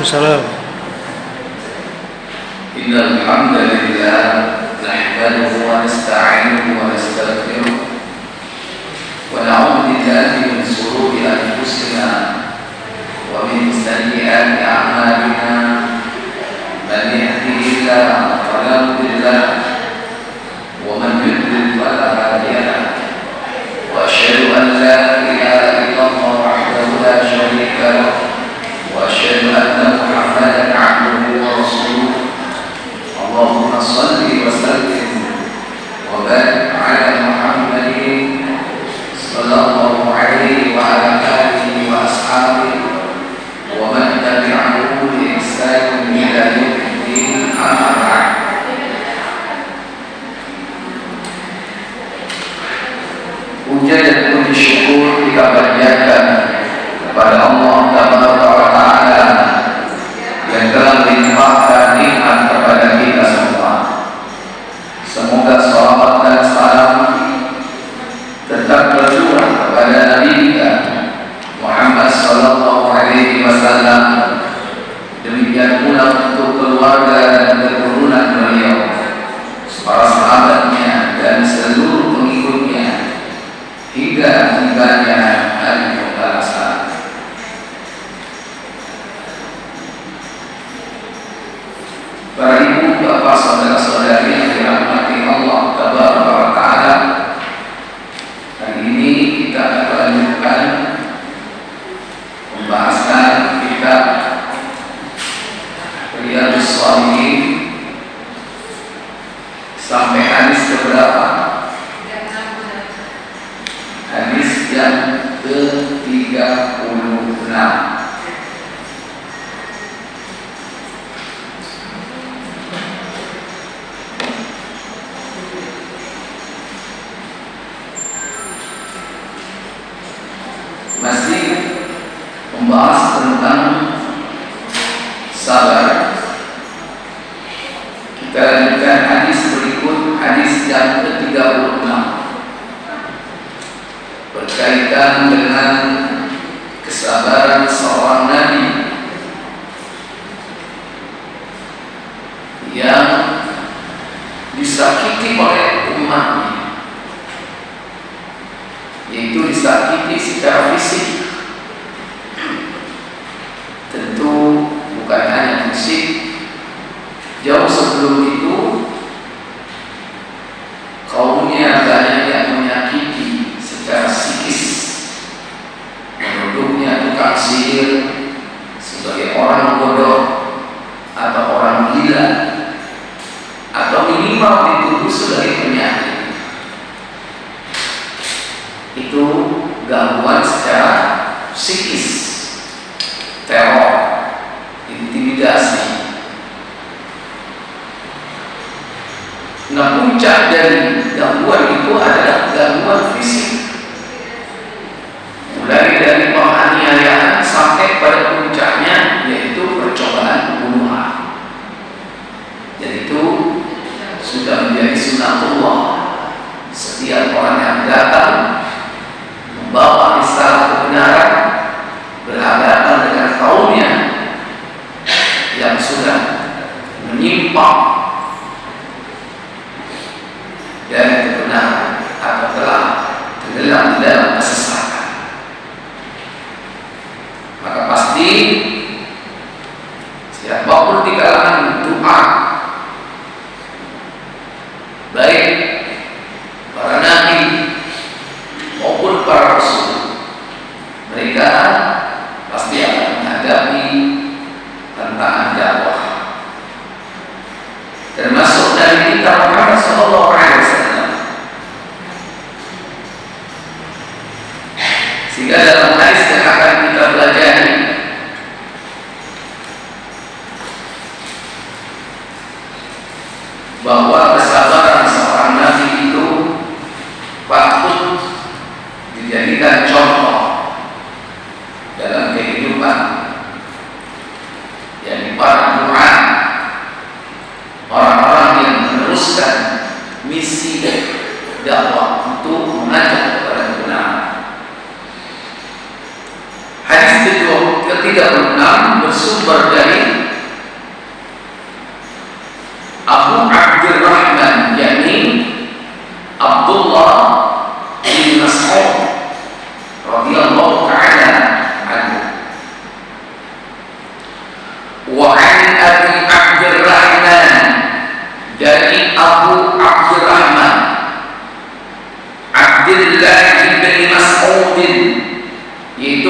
Waalaikumsalam. Innal hamdalillah nahmaduhu wa nasta'inuhu wa nastaghfiruh wa na'udzu billahi min shururi anfusina wa min sayyiati a'malina. Man yahdihillahu fala mudilla lahu wa man yudlil fala hadiya lahu. Wa asyhadu an la ilaha illallah wahdahu la syarika lahu wa asyhadu anna Muhammadan 'abduhu wa rasuluh. Allahumma shalli wa sallim wa barik 'ala Muhammadin sallallahu alaihi wa ala alihi wa ashabihi wa man tabi'ahum bi ihsan ila yaumiddin. Amma ba'd. Puja dan puji syukur kita panjatkan kepada Allah Tabaraka wa Ta'ala yang telah melimpahkan nikmat kepada kita semua. Semoga salawat dan salam tetap tercurah kepada Nabi kita Muhammad sallallahu alaihi wasallam, demikian pula untuk keluarga dan keturunan beliau, para sahabatnya dan seluruh pengikutnya hingga tibanya hari pembalasan. Para ibu, bapak, saudara-saudari yang dirahmati Allah Tabaraka wa Ta'ala, hari ini kita akan lanjutkan pembahasan kitab Riyadhus Shalihin sampai hadis keberapa? Hadis yang ke-36. Masih membahas tentang sabar. Kita lanjutkan hadis berikut, hadis yang ke-36, berkaitan dengan kesabaran seorang nabi yang disakiti oleh umatnya, yaitu disakiti secara fisik. Tentu bukan hanya fisik, jauh sebelum itu kaumnya banyak yang menyakiti secara psikis, menuduhnya tukang sihir, sebagai orang bodoh atau orang gila, atau minimal dituduh sebagai penyakit. Itu gangguan secara psikis, teror, intimidasi. Nah, puncak dari gangguan itu adalah gangguan fisik, mulai dari penganiayaan sampai pada puncaknya yaitu percobaan pembunuhan. Dan itu sudah menjadi sunatullah. Setiap orang yang datang membawa risalah kebenaran berhadapan dengan kaumnya yang sudah menyimpang dari kebenaran atau telah tenggelam dalam kesesatan, maka pasti siapapun di kalangan doa, baik para nabi maupun para rasul, mereka pasti akan menghadapi tantangan dakwah, termasuk dari kita Muhammad sallallahu alaihi wasallam. Sehingga dalam hadis yang akan kita pelajari, bahwa kesabaran seorang nabi itu patut dijadikan contoh dalam kehidupan, yakni para du'a, orang-orang yang meneruskan misi dakwah untuk mengajak kepada kebenaran. Hadis ke-36 bersumber dari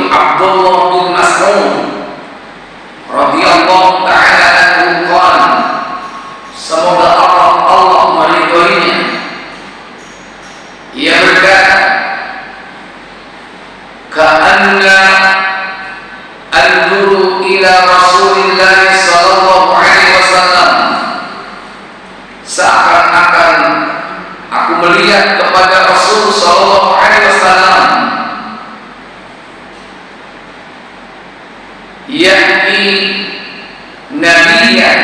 Abdullah bin Mas'ud radhiyallahu ta'ala anhu qala, semoga Allah meridhoinya, ia berkata, ka'anna anzuru ila Rasulillah sallallahu alaihi wasallam, seakan-akan aku melihat kepada Rasul sallallahu alaihi wasallam, yakni nabiyan,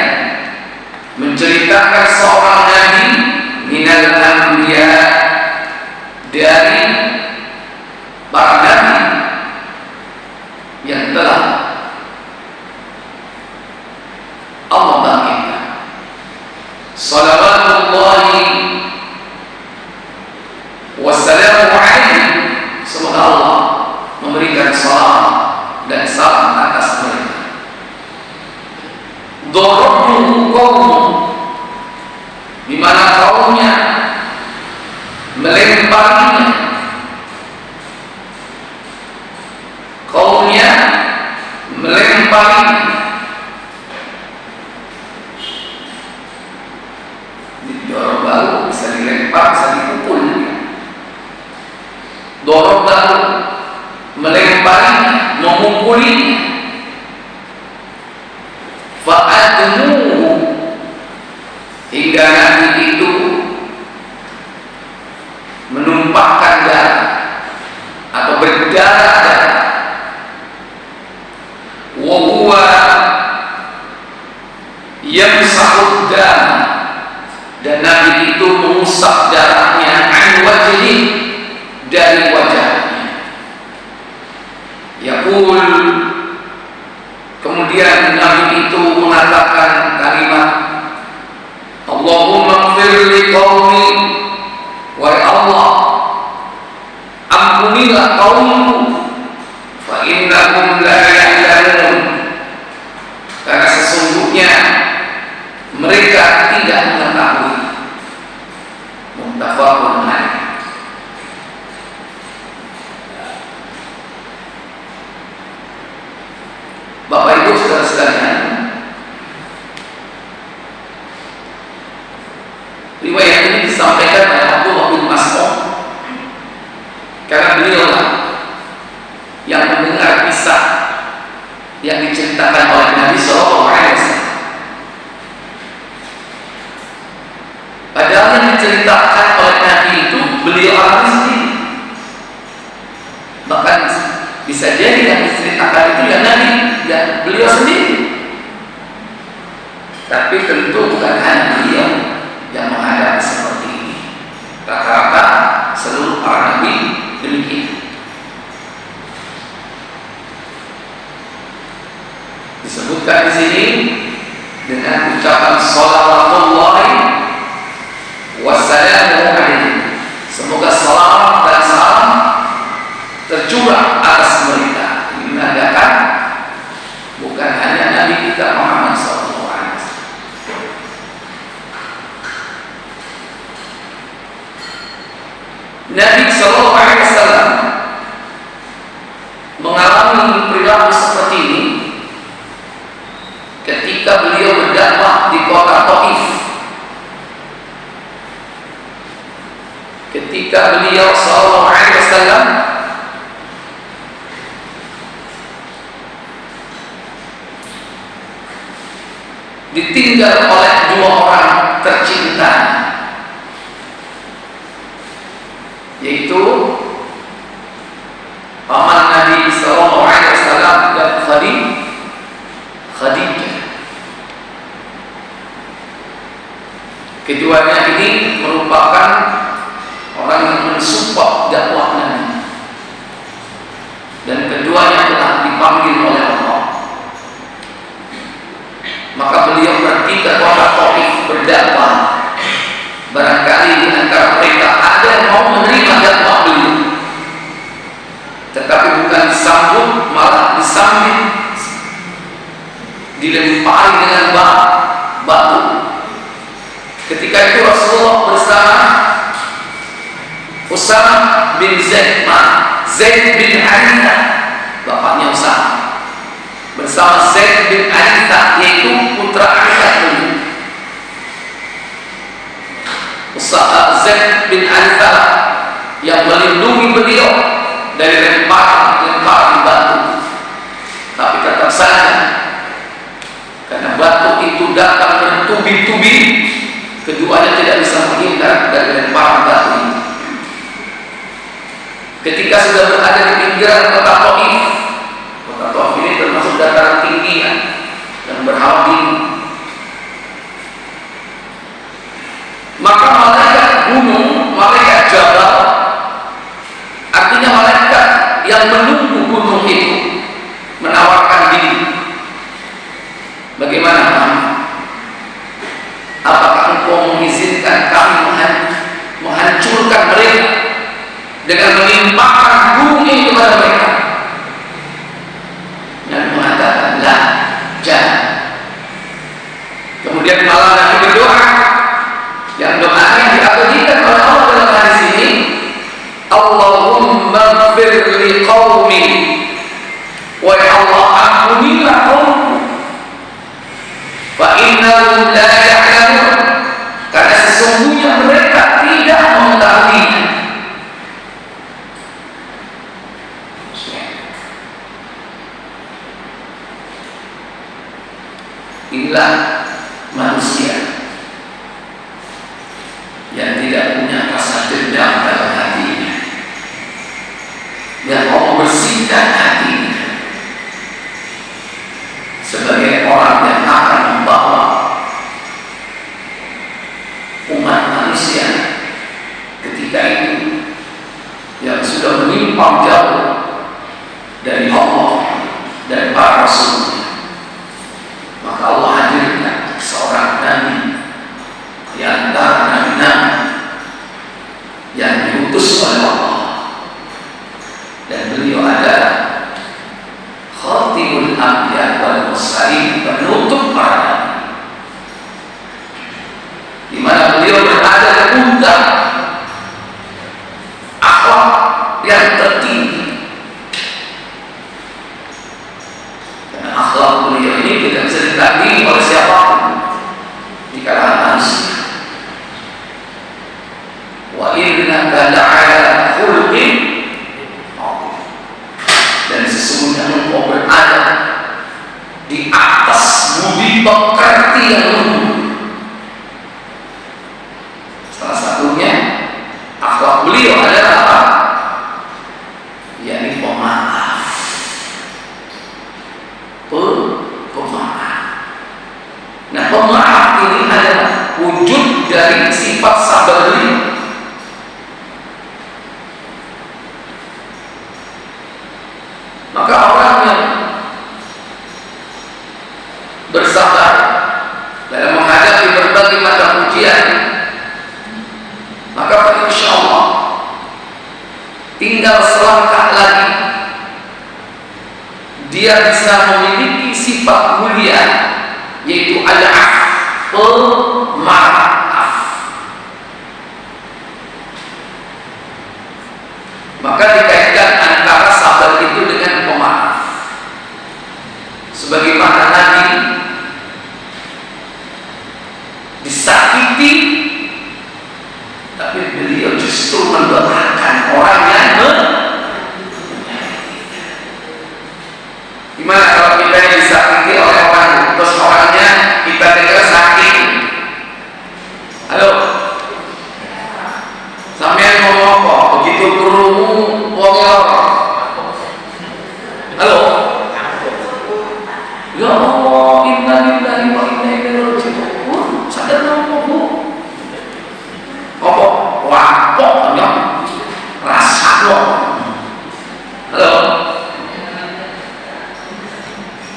menceritakan seorang nabi, minal anbiya, dari para nabi yang telah Allah bangkitkan. Salawatullahi wassalamu alaihi, semoga Allah memberikan salam dan salam atas mereka. Dorobuhu qawmu, di mana kaumnya melemparinya, kaumnya melemparinya. Dorong baru bisa dilempar, bisa dipukul. Dorong baru melemparinya, memukulinya. Fa'admuhu, hingga nabi itu menumpahkan darah atau berdarah. Wa huwa yamsahud dam, dan nabi itu mengusap darahnya an wajhi, dari wajahnya. Yaqul, kemudian nabi itu mengatakan kalimat, Allahumma ighfir li qaumi, wahai Allah, ampunilah kaumku, fa innahum la ya'lamun, karena sesungguhnya mereka tidak mengetahui. Muttafaqun alaih. Bapak Ibu saudara sekalian, riwayat ini disampaikan oleh Abdullah bin Mas'ud karena beliaulah yang mendengar kisah yang diceritakan oleh Nabi sallallahu alaihi wasallam. Padahal yang diceritakan oleh Nabi itu beliau alami sendiri. Bahkan bisa jadi yang diceritakan itu ya Nabi, ya beliau sendiri. Tapi tentu bukan hanya beliau yang menghadapi seperti ini. Rata-rata seluruh para nabi demikian. Disebutkan di sini dengan ucapan shalawatullahi wassalamu alaihi, semoga salam dan salam tercurah atas mereka. Ini menandakan bukan hanya Nabi kita Muhammad SAW. Nabi SAW mengalami perilaku seperti ini ketika beliau berdakwah di kota Taif. Ketika beliau SAW ditinggal oleh dua orang tercinta, yaitu paman Nabi sallallahu alaihi wasallam dan Khadijah. Keduanya ini merupakan orang yang mensupport dakwah Nabi, dan keduanya telah dipanggil oleh Allah. Maka beliau pergi ke kota Taif berdakwah. Barangkali di antara mereka ada yang mau menerima dakwah beliau, tetapi bukan disambut, malah disambit, dilempari dengan batu. Ketika itu Rasulullah bersama Usamah bin Zaid bin Harithah bapaknya Usama, bersama Zaid bin Haritha, yaitu putra angkat beliau. Zaid bin Haritha yang melindungi beliau dari lemparan batu. Tapi tetap saja, karena batu itu datang bertubi-tubi, keduanya tidak bisa menghindar dari lemparan batu ini. Ketika sudah berada di pinggiran kota Taif, kota Taif ini termasuk dataran tinggi dan berhawa dingin, maka malaikat gunung, malaikat jabal, artinya malaikat yang menunggu gunung itu, menawarkan diri. Bagaimana Muhammad? Apakah engkau mengizinkan kami menghancurkan mereka dengan menimpakan bumi kepada mereka? Nabi mengatakan, "La, jangan." Kemudian malah Nabi berdoa, yang doanya diabadikan oleh Allah dalam hadis ini, Allahumma ighfir li qaumi, wahai Allah, ampunilah kaumku, fa innahum la ya'lamun, karena sesungguhnya mereka tidak mengetahui. Inilah manusia yang tidak punya rasa dendam dalam hatinya, yang mau membersihkan hatinya sebagai orang yang akan membawa umat manusia ketika itu yang sudah menyimpang jauh dari Allah dan para rasul. Maka Allah hadirkan seorang nabi di antara nabi-nabi yang diutus oleh Allah, dan beliau adalah khatimul anbiya wal mursalin, penutup para nabi, di mana beliau berada di puncak akhlak yang tertinggi. Karena akhlak beliau ini tidak bisa ditandingi oleh siapapun di kalangan manusia. Wa innaka la'ala khuluqin, dan sesungguhnya engkau berada di atas budi pekerti yang luhur. Salah satunya akhlak beliau adalah apa? Yakni pemaaf. Pemaaf. Nah, pemaaf ini adalah wujud dari sifat sabar beliau. Maka orang yang bersabar dalam menghadapi berbagai macam ujian, maka insya Allah tinggal selangkah lagi dia bisa memiliki sifat mulia, yaitu al-'af, pemaaf. Maka dikaitkan antara sabar itu dengan pemaaf. Sebagaimana Nabi disakiti, tapi beliau justru mendoakan orang yang gimana kalau kita yang disakiti oleh orang, terus orangnya kita dengar sakit. Halo, sampean ngomong apa? Begitu kerungu wong loro. Halo. Ya Allah, inna lillahi wa inna ilaihi raji'un. Sadar nopo, Bu? Apa? Wapok ya. Rasakno. Halo.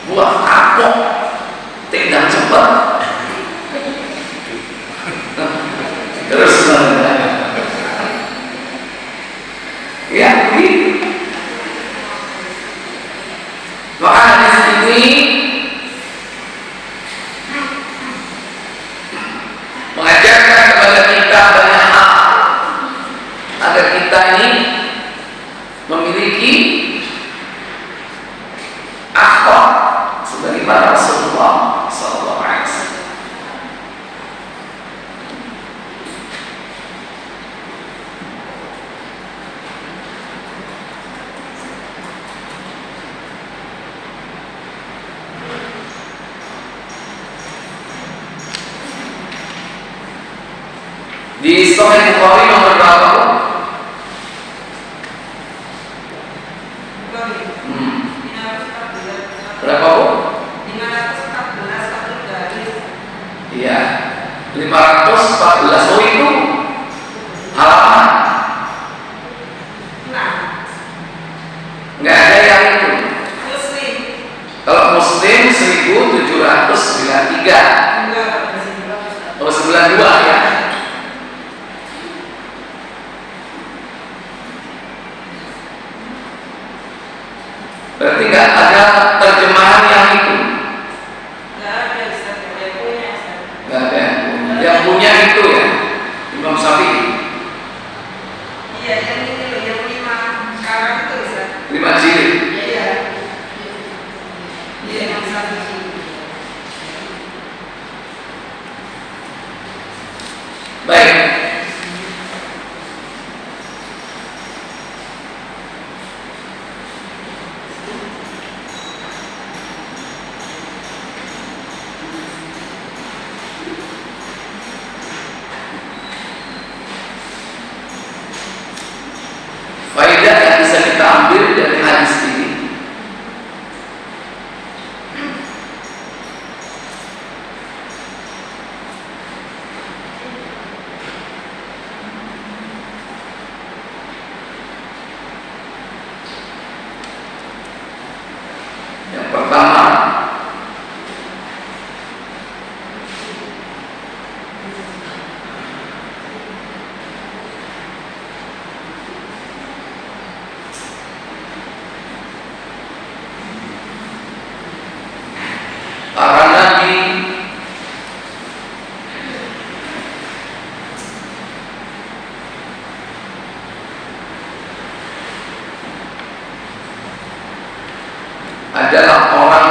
Buah kapok. Tidak cepat. Terus ya, begitu. Maka hadis ini mengajarkan kepada kita banyak hal agar kita ini memiliki Sahih Bukhari nomor berapa? Berapa Bu? 514 satu garis. Iya, 514. Oh itu halaman. Nah, nggak ada yang itu. Muslim. Kalau Muslim 1793. Oh 92 ya. Berarti nggak ada terjemahan yang itu. Nggak ada, nggak ada. Yang punya itu ya Imam Syafi'i. Iya, yang ini loh, yang 5 sekarang itu bisa. 5 jilid. Iya. Iya, Imam Syafi'i. Baik. Faedah yang bisa kita ambil dari hadis ini, yang pertama, para nabi adalah orang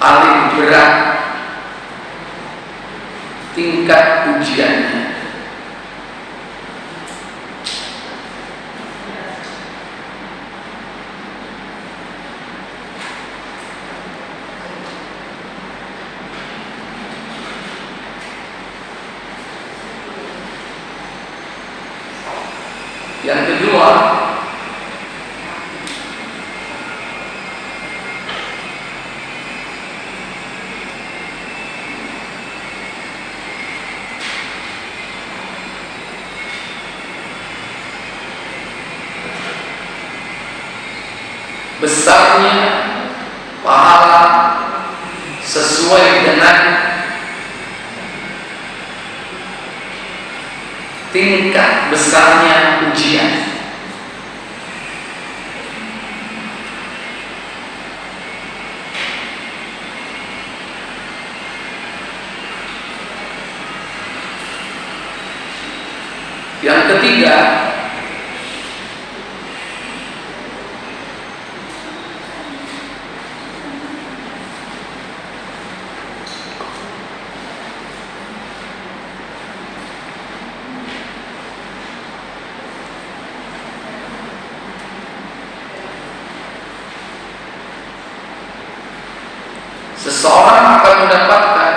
paling berat tingkat ujiannya. Yang kedua, besarnya pahala sesuai dengan tingkat besarnya ujian. Yang ketiga, seseorang akan mendapatkan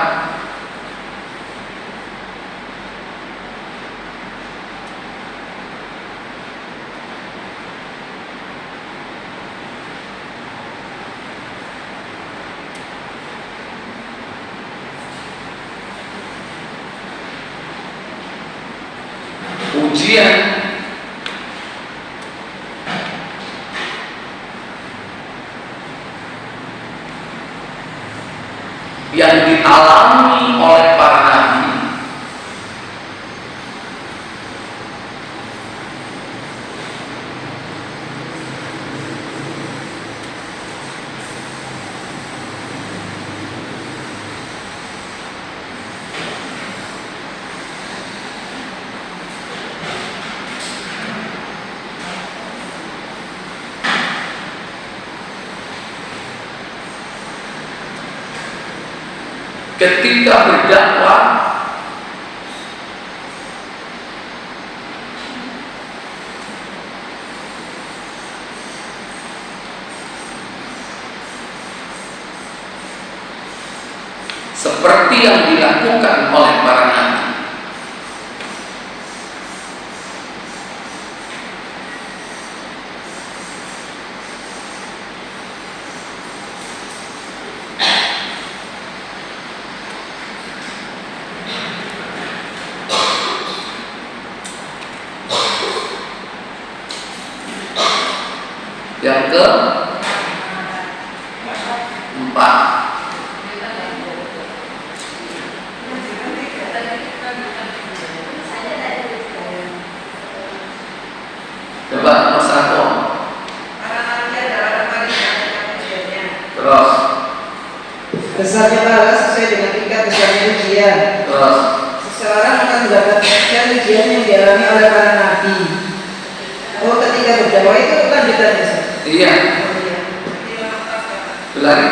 ujian yang dialami oleh para nabi, ketika berdakwah seperti yang dilakukan oleh para nabi. Yang keempat, coba nomor satu. Terus besarnya pahala sesuai dengan tingkat besarnya ujian. terus Seseorang akan mendapatkan ujian yang dialami oleh para nabi. Oh, ketika berdakwah itu lanjutannya. iya, Oh, iya. lagi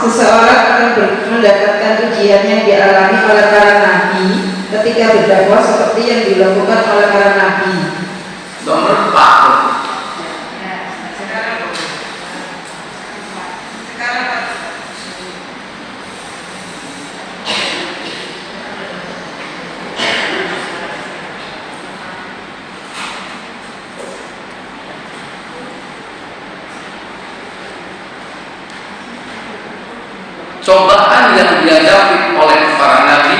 Seseorang akan mendapatkan ujian yang dialami oleh para nabi ketika berdakwah seperti yang dilakukan oleh para nabi. nomor 4. Cobaan yang dihadapi oleh para nabi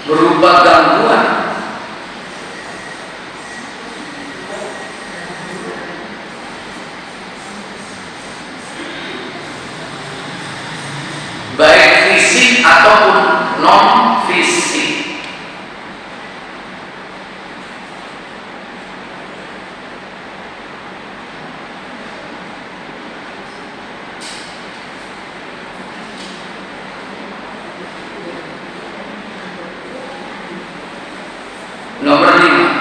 berupa gangguan baik fisik ataupun non fisik. Nomor 5,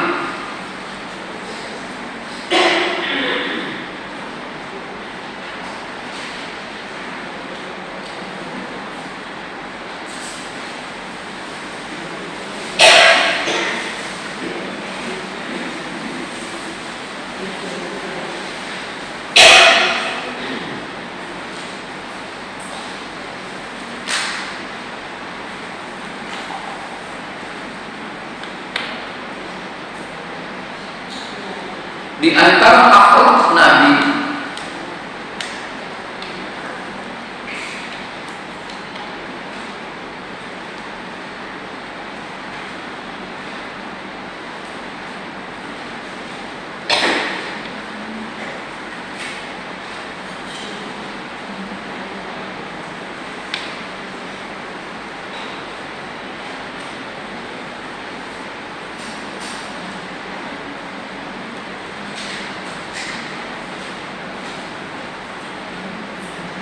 di antara akhlak nabi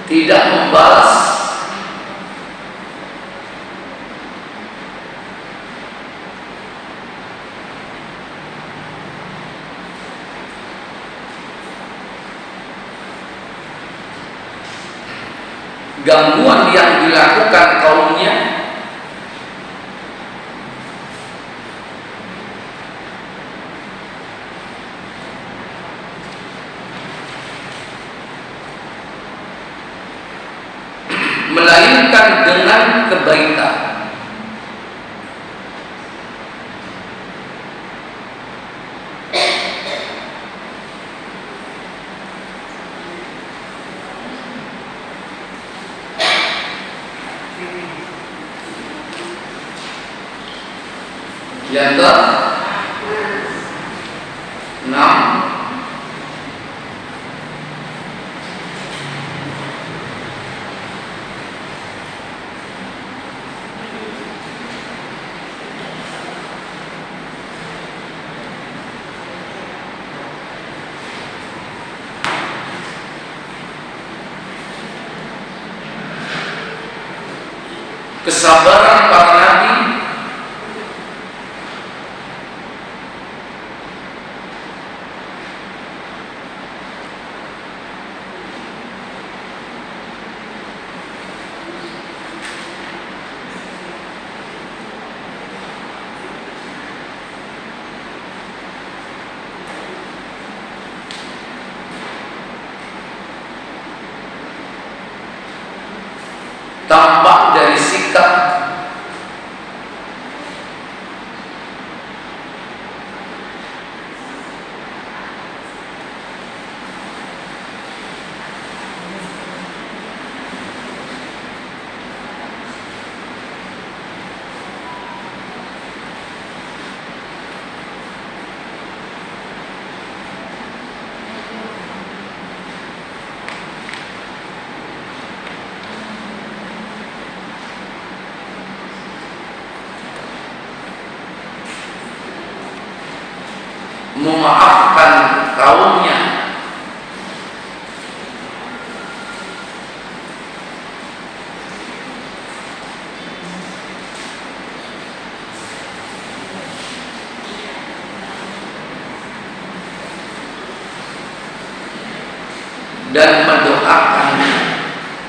tidak membalas gangguan yang dilakukan kaumnya melainkan dengan kebaikan. Yang ke-6, kesabaran para nabi memaafkan kaumnya.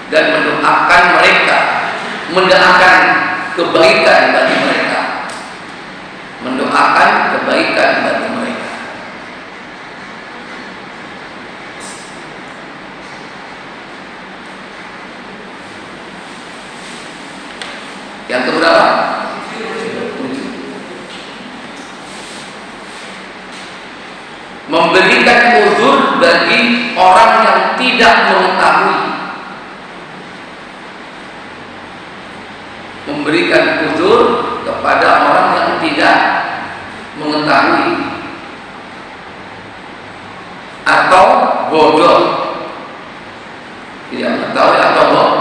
Dan mendoakan mereka, mendoakan kebaikan bagi mereka, mendoakan kebaikan bagi mereka. Yang keberapa? Memberikan uzur bagi orang yang tidak mengetahui. Memberikan uzur kepada orang yang tidak mengetahui atau bodoh, tidak mengetahui atau bodoh.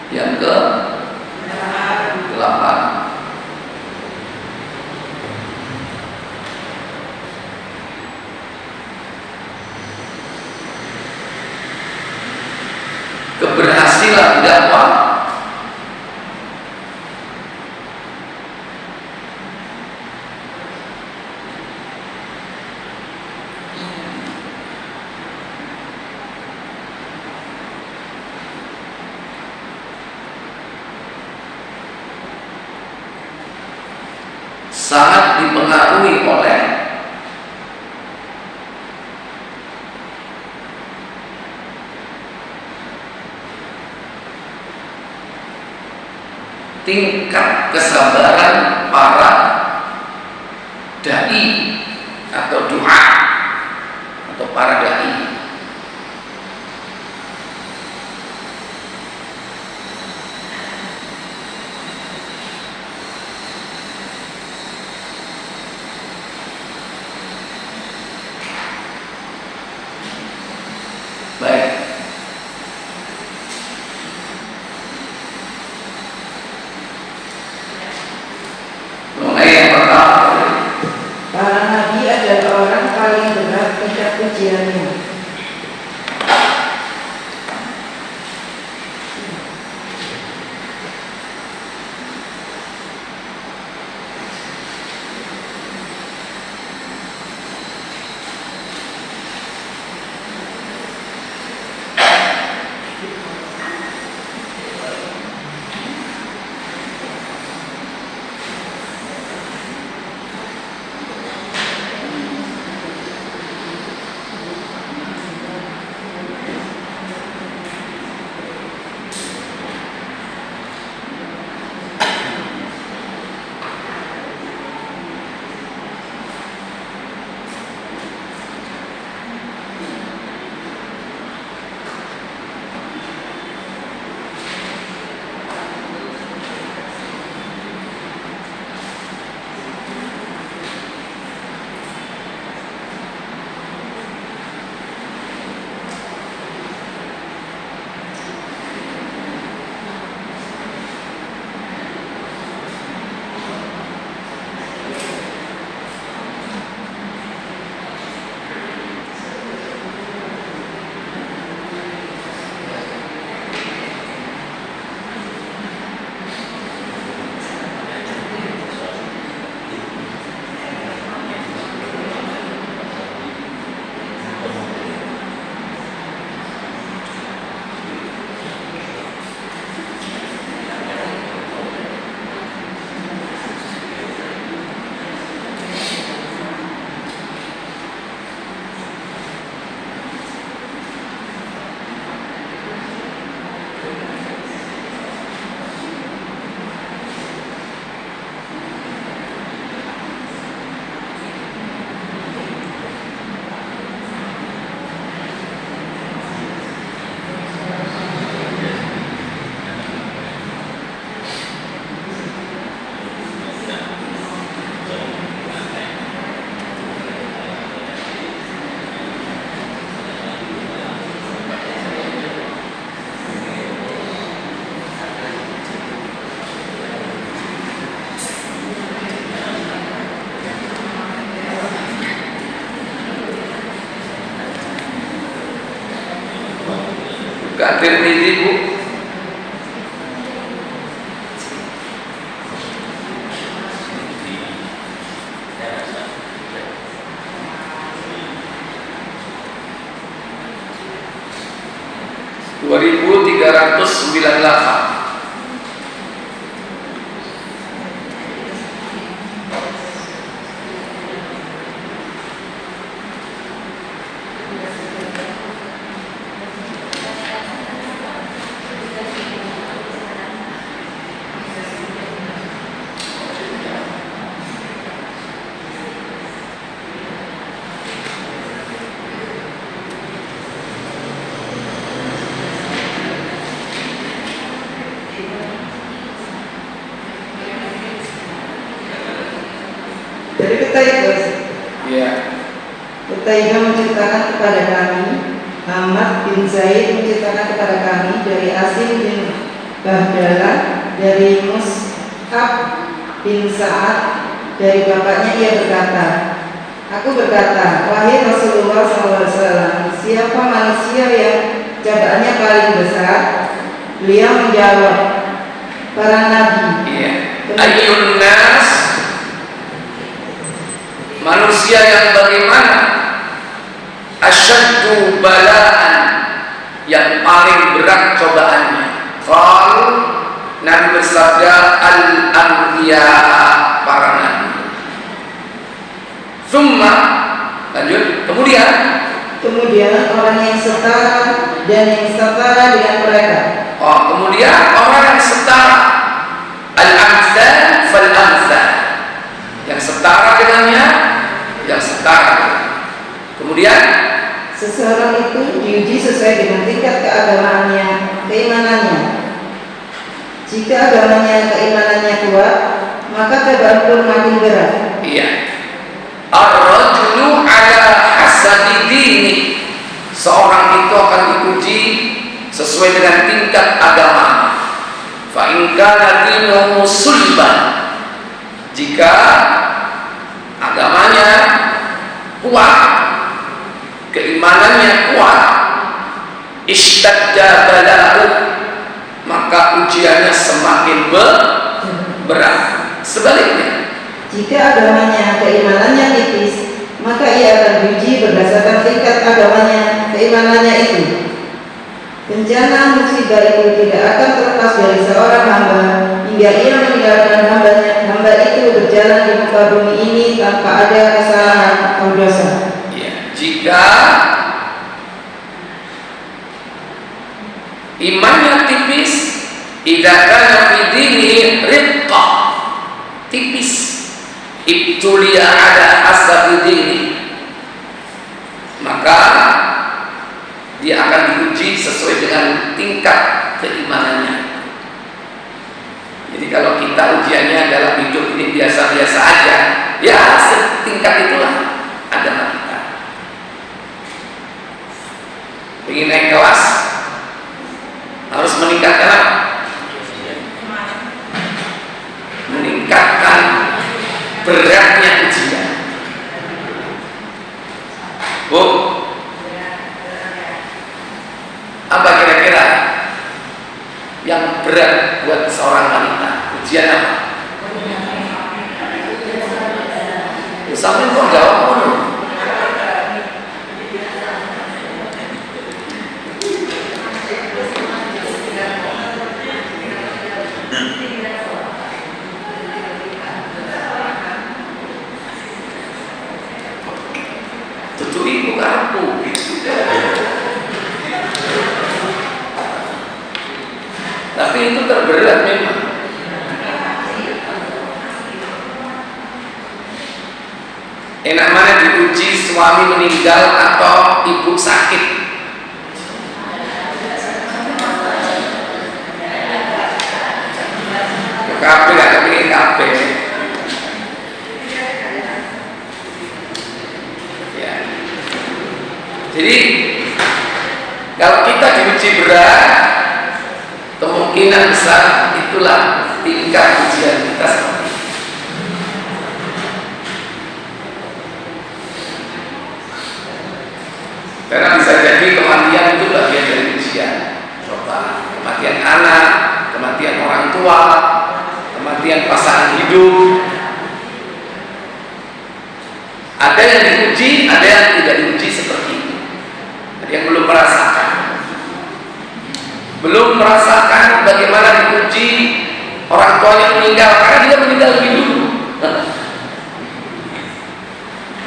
Yang ke-8, keberhasilan dakwah sangat dipengaruhi oleh tingkat kesabaran para dai atau doa atau para dai. Baik. Mengenai yang pertama, Para nabi adalah orang paling berat tingkat pujiannya. Juga Tirmidzi, Bu. (2398). Dari Qutaibah. Iya. Qutaibah menceritakan kepada kami, Ahmad bin Zaid menceritakan kepada kami dari Asim bin Bahdalah, dari Mus'ab bin Sa'ad, dari bapaknya ia berkata, aku berkata, wahai Rasulullah SAW, siapa manusia yang cobaannya paling besar? Beliau menjawab, para nabi. Iya. Ayyun nas, manusia yang bagaimana? Asyaddu balaan, yang paling berat cobaannya. Kalau Nabi bersabda, al-anbiya, para nabi. Summa, lanjut, kemudian orang yang setara dan yang setara dengan mereka. Kemudian orang yang setara, al-amsal fal-amsal, yang setara dengannya, yang setara. Kemudian seseorang itu diuji sesuai dengan tingkat keagamaannya, keimanannya. Jika agamanya, keimanannya kuat, maka cobaan pun makin berat. Iya. Ar-rajulu ala hasabi dini, seorang itu akan diuji sesuai dengan tingkat agama. Fa in kana dinuhu sulban, jika agamanya kuat, keimanannya kuat, ishtadda bala'u, maka ujiannya semakin berat. Sebaliknya, jika agamanya, keimanannya tipis, maka ia akan diuji berdasarkan tingkat agamanya, keimanannya itu. Bencana musibah itu tidak akan terlepas dari seorang hamba hingga ia meninggalkan hamba itu berjalan di muka bumi ini tanpa ada kesalahan atau dosa. ya, jika imannya tipis, idza kana fi dinihi riqqah, tipis, ibtuliya ala hasabi dini, maka dia akan diuji sesuai dengan tingkat keimanannya. Jadi kalau kita ujiannya dalam hidup ini biasa-biasa aja, ya setingkat itulah agama kita. Ingin naik kelas, harus meningkatkan apa? Meningkatkan beratnya ujian. Bu, apa kira-kira yang berat buat seorang wanita? Ujian apa? Sampai kok jawab pun. Tutu ibu karpu. Tapi itu terberat memang. Enak mana diuji suami meninggal atau ibu sakit? Kabeh gak kepingin kabeh. Ya. Jadi kalau kita diuji berat, kemungkinan besar itulah tingkat ujian kita seperti itu. Karena bisa jadi kematian itu bagian dari ujian. anak, kematian orang tua, kematian pasangan hidup. Ada yang diuji, ada yang tidak diuji seperti itu. Ada yang belum merasakan bagaimana diuji orang tua yang meninggal, karena dia meninggal lebih dulu.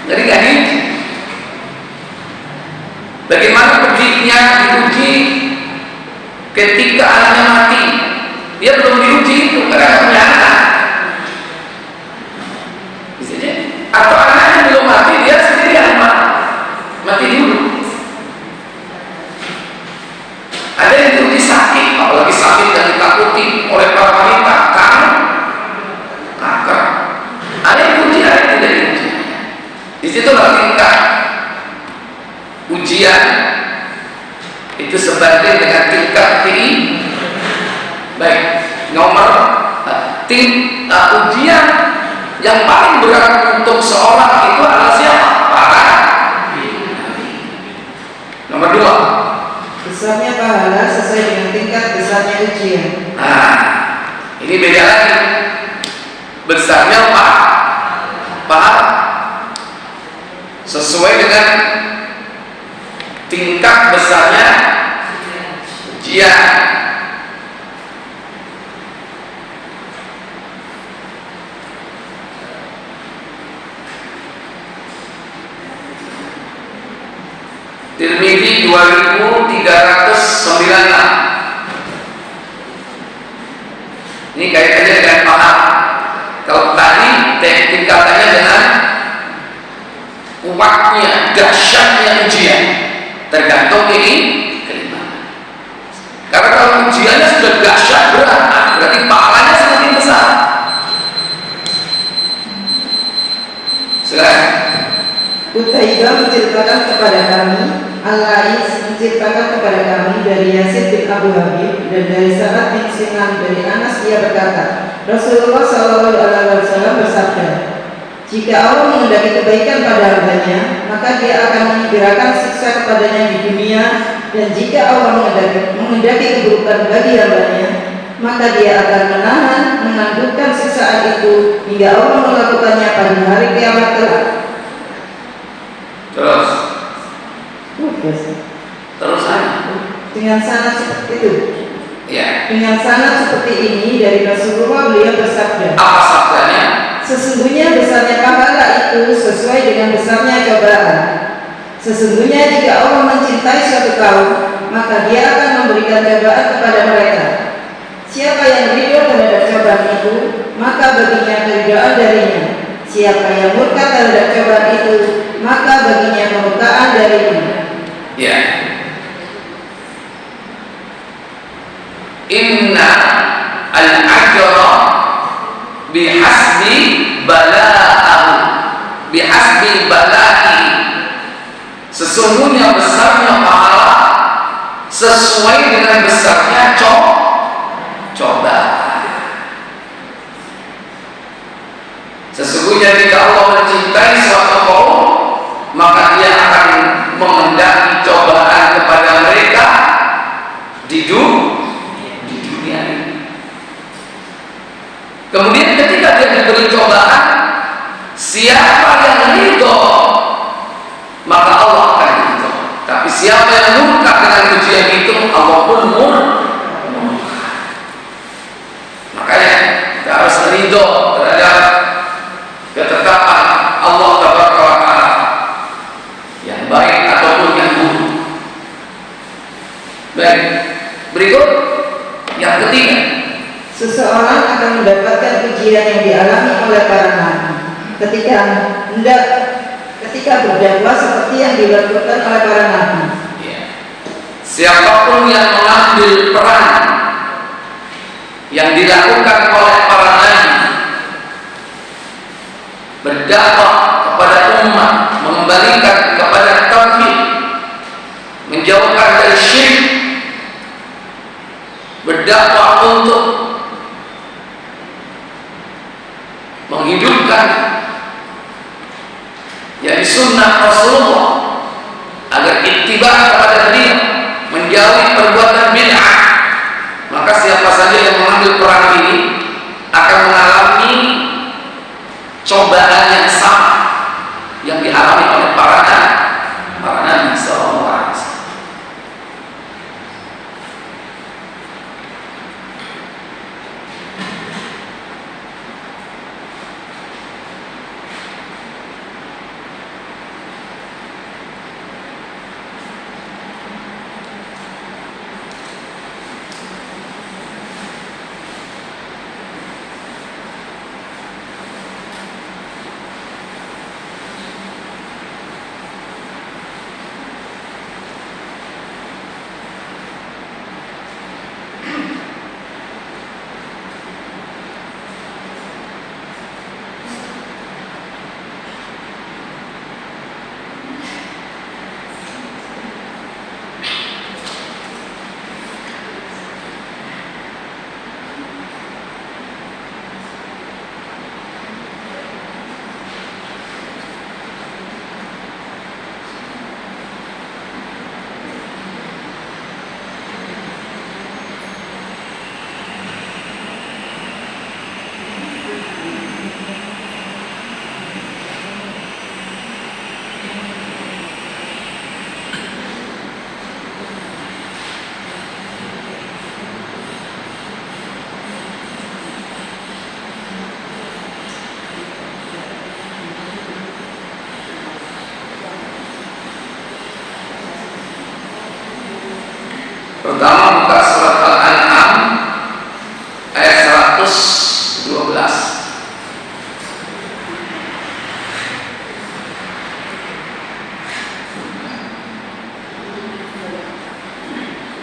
Jadi gak diuji. Bagaimana ujinya diuji ketika anaknya mati, dia belum diuji itu karena punya anak. Bisa jadi. Atau anaknya belum mati, dia sendiri yang mati dulu. Ada yang diuji sakit, apalagi sakit yang ditakuti oleh para wanita, kanker. Ada yang diuji, ada yang tidak diuji. Disitulah tingkat ujian itu sebanding dengan tingkat TI. Baik, nomor ujian yang paling berat untuk seorang itu adalah siapa? Para nomor 2, besarnya pahala sesuai dengan tingkat besarnya ujian. Nah, ini beda lagi. Besarnya pahala sesuai dengan tingkat besarnya ujian. Tirmidzi 2396. Ini kaitannya dengan pahala. Kalau tadi tingkatannya dengan kuatnya, dahsyatnya ujian, tergantung ini keimanan. Karena kalau ujiannya sudah dahsyat berat, berarti pahalanya semakin besar. Silakan. Qutaibah menceritakan kepada kami, Al-Lais menceritakan kepada kami dari Yazid bin Abu Habib dan dari Sa'ad bin Sinan dari Anas, ia berkata, Rasulullah SAW bersabda, jika Allah menghendaki kebaikan pada hambanya, maka dia akan menyegerakan siksa kepadanya di dunia, dan jika Allah menghendaki keburukan bagi hambanya, maka dia akan menangguhkan siksaan itu hingga Allah melakukannya pada hari kiamat kelak. Terus dengan sanad seperti itu. Ya. Dengan sanad seperti ini dari Rasulullah, beliau bersabda, apa sabdanya? Sesungguhnya besarnya pahala itu sesuai dengan besarnya cobaan. Sesungguhnya jika Allah mencintai suatu kaum, maka dia akan memberikan cobaan kepada mereka. Siapa yang ridho terhadap cobaan itu, maka baginya keridhaan darinya. Siapa yang murka terhadap cobaan itu, maka baginya kemurkaan darinya. Ya. Inna al-ajra bihasbi bala'ahu, bihasbi bala'i. Sesungguhnya besarnya pahala sesuai dengan besarnya cobaan. Sesungguhnya jika Allah mencintai suatu kaum, maka dia akan mengendaki cobaan kepada mereka di dunia ini. Kemudian ketika dia diberi cobaan, siapa yang ridho, maka Allah akan ridho. Tapi siapa yang murka dengan ujian itu, Allah pun murka. Makanya kita harus ridho terhadap ketetapan Allah Taala, yang baik ataupun yang buruk. Baik, berikut yang ketiga. Seseorang akan mendapatkan ujian yang dialami oleh para nabi ketika berdakwah seperti yang dilakukan oleh para nabi. Ya. Siapapun yang mengambil peran yang dilakukan oleh para nabi, berdakwah kepada umat, mengembalikan kepada tauhid, menjauhkan dari syirik, berdakwah untuk menghidupkan yakni sunnah Rasulullah agar ittiba kepada beliau, menjauhi perbuatan bid'ah, maka Pertama buka surat Al-An'am ayat 112.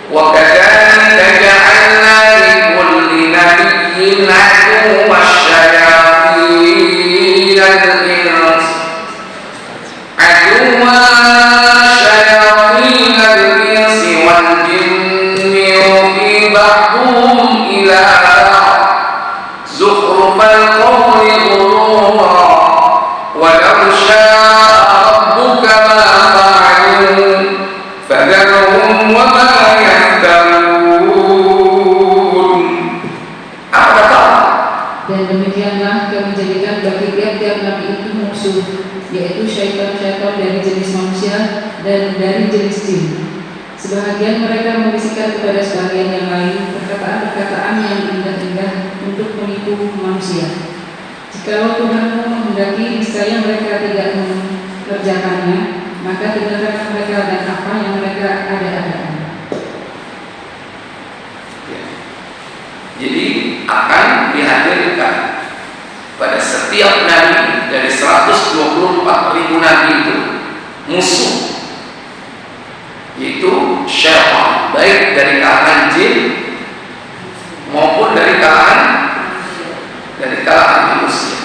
Wa kadzalika ja'alna likulli nabiyyin 'aduwwan syayatin al-ins 'aduwwan syayatin al-ins wal jinni yuhi ba'duhum ila ba'd zukhrufal qawli ghurura walau syaa rabbuka ma fa'alu fadharhum wa ma dan demikianlah kami jadikan bagi tiap-tiap nabi itu musuh, yaitu syaitan-syaitan dari jenis manusia dan dari jenis jin. Sebahagian mereka membisikkan kepada sebagian yang lain perkataan-perkataan yang indah-indah untuk menipu manusia. Jikalau Tuhanmu menghendaki niscaya mereka tidak mengerjakannya, maka tinggalkan mereka dan apa yang mereka ada-adakan. Jadi akan dihadirkan pada setiap nabi dari 124.000 nabi itu musuh, yaitu syaitan, baik dari kalangan jin maupun dari kalangan manusia.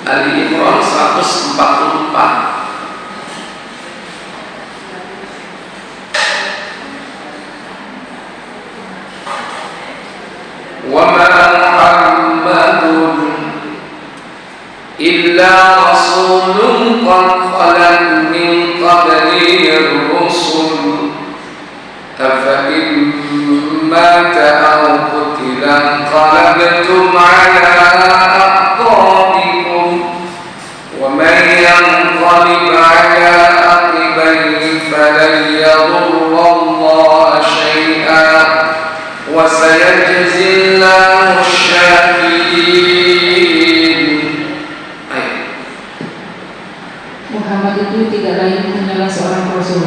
Ali Imran 144. وما محمد إلا رسول قد خلت من قبله الرسل أفإن مات أو قتل انقلبتم على أعقابكم ومن ينقلب على عقبيه فلن يضر الله شيئا وسيجزي الله الشاكرين. Muhammad itu tidak lain hanyalah seorang rasul.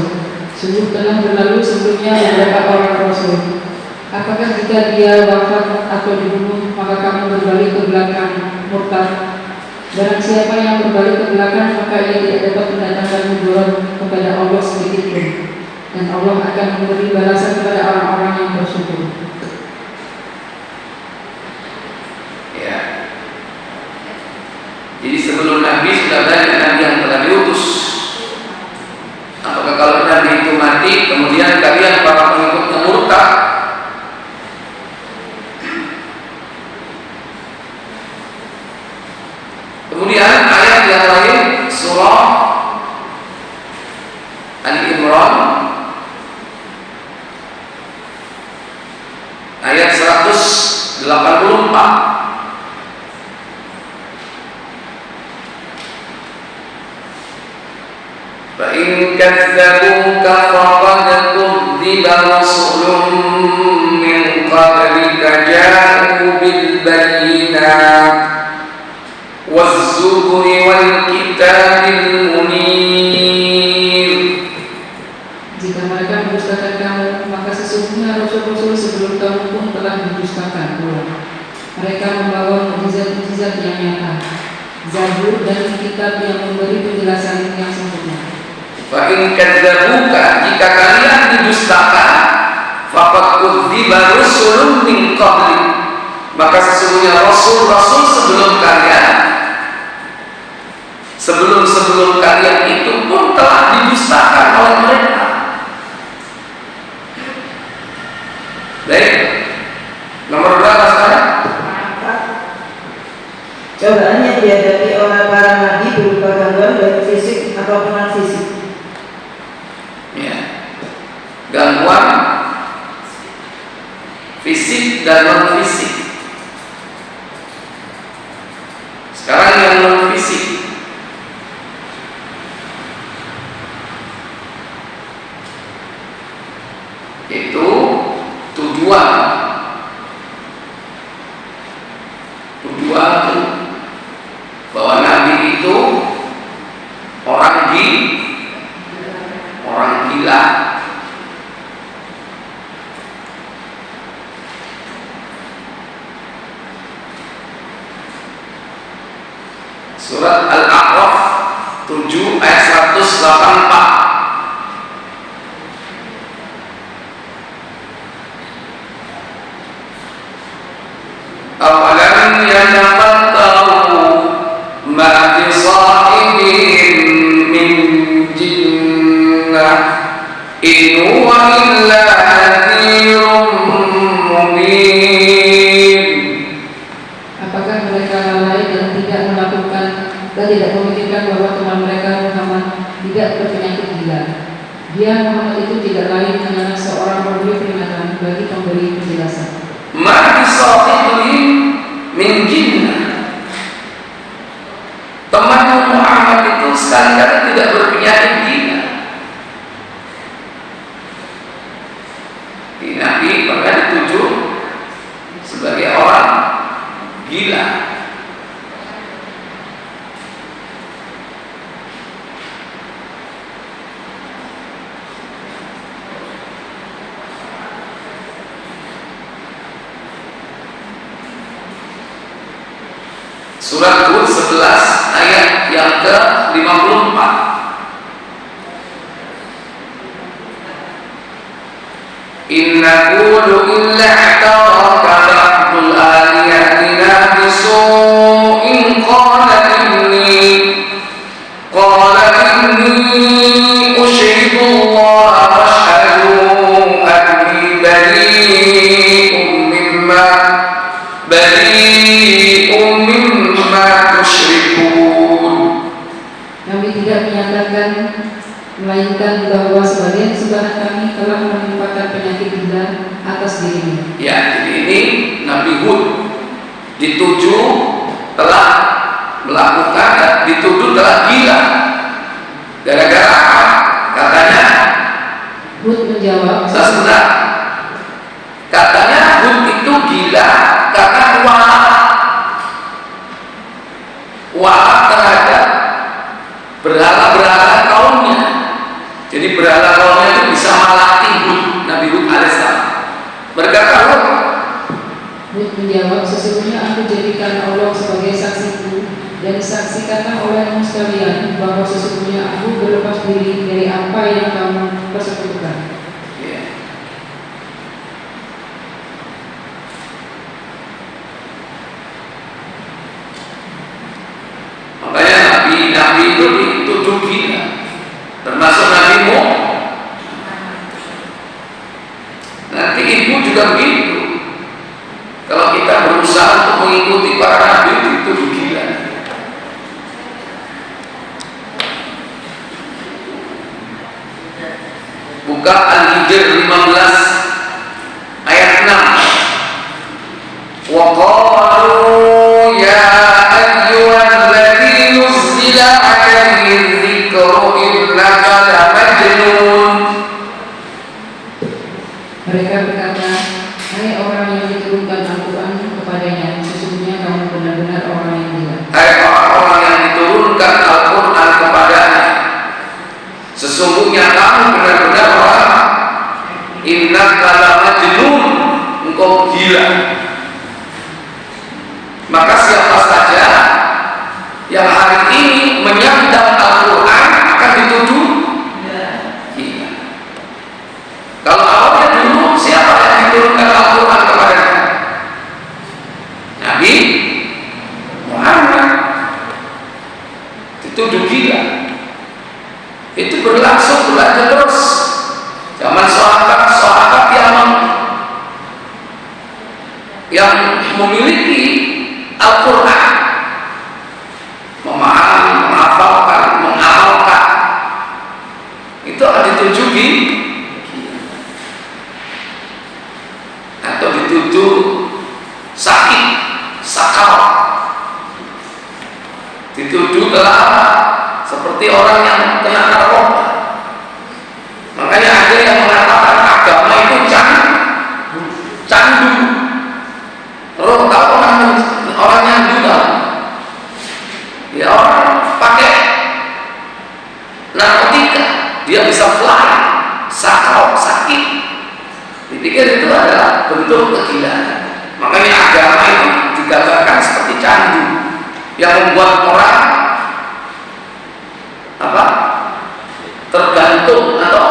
Sungguh telah berlalu sebelumnya beberapa orang rasul. Apakah jika dia wafat atau dibunuh maka kamu berbalik ke belakang murtad? Barang siapa yang berbalik ke belakang maka ia tidak dapat mendatangkan mudarat kepada Allah sedikitpun, dan Allah akan memberi balasan kepada orang-orang yang bersyukur. Ya. Jadi sebelum Nabi sudah banyak Nabi yang telah diutus. Apakah kalau Nabi itu mati kemudian Ali Imran ayat 184. فَإِنْ كَذَّبُوكَ فَقَدْ كُذِّبَ رُسُلٌ مِّن قَبْلِكَ جَاءُوا بِالْبَيِّنَاتِ وَالزُّبُرِ وَالْكِتَابِ الْمُنِيرِ. Jika mereka mendustakan kamu, maka sesungguhnya rasul-rasul sebelum kamu pun telah mendustakan pula. Mereka membawa mukjizat-mukjizat yang nyata, Zabur dan kitab yang memberi penjelasan yang sempurna. Fa'in kadzabuka, jika kalian didustakan, faqad kudziba rusulun min qabli, maka sesungguhnya rasul-rasul sebelum kalian itu pun telah didustakan oleh mereka. Baik, nomor berapa sekarang? Cobaan yang dihadapi oleh para nabi berupa gangguan baik fisik atau non fisik. Ya, gangguan fisik dan non fisik. Sekarang yang non fisik. Itu tujuan bahwa Nabi itu orang gila. Surat Al-A'raf 7 ayat 184. Awalam yanafakkaru ma bi sahibihim min jinnah in huwa illa nadhirun mubin. Apakah mereka lalai dan tidak melakukan dan tidak memikirkan bahwa teman mereka Muhammad tidak berpenyakit gila? Dia Muhammad itu tidak lain hanyalah seorang pemberi peringatan bagi pemberi penjelasan. Ma bi sahibihim min jinnah. Teman Muhammad itu sekali-kali tidak berpenyakit gila. Nabi pernah dituduh sebagai orang gila. Surat Hud 11 ayat yang ke-54. In naqulu illa i'taraka ba'dul alihatina bisu'in qala inni ushhidu Allah washhadu anni bari'un mimma tusyrikun. Kami tidak menyatakan melainkan bahwa sebagian sebarang kami telah menimpakan penyakit gila atas dirinya. Ya, jadi ini Nabi Hud dituduh telah melakukan dan dituduh telah gila. Gara-gara apa? Katanya Hud menjawab, sebentar. Katanya Hud itu gila karena wa'ad terhadap berhala-berhala kaumnya. Jadi berhala kaumnya itu bisa melatih Nabi Hud alaihissalam. Berkata Hud menjawab, sesungguhnya aku jadikan Allah sebagai saksiku dan disaksikan olehmu sekalian bahwa sesungguhnya aku berlepas diri dari apa yang kamu persekutukan. Makanya Nabi itu dituduh gila, termasuk Nabi Nuh. Nanti ibu juga begitu. Kalau kita berusaha untuk mengikuti para nabi itu dituduh gila. Buka Al-Hijr 15 ayat 6. Wa qalu ya ayyuhalladzi nuzzila 'alaihi dzikru innaka lamajnun. Mereka berkata, hai orang yang diturunkan Al-Quran kepadanya, sesungguhnya kamu benar-benar orang yang gila. Hai orang yang diturunkan Al-Quran kepadanya, sesungguhnya kamu benar-benar orang. Innaka lamajnun, engkau gila. Maka siapa saja yang hari ini menyandang Al-Quran akan dituduh gila. Kalau awalnya dulu siapa yang diturunkan Al-Quran kepadanya? Nabi Muhammad. Dituduh gila. Itu berlangsung terus. Zaman sahabat yang memiliki Al-Quran, memahami, menghafalkan, mengamalkan, itu akan dituduh atau dituduh sakit, sakal, dituduh kelapa, seperti orang yang kena narkoba. Makanya ada yang mengatakan agama itu candu. Roh tak orang nyandu kan? Ya orang pakai narkotika, dia bisa fly, sakau, sakit. Dipikir itu adalah bentuk kegilaan. Makanya agama itu digambarkan seperti candu yang membuat orang tergantung atau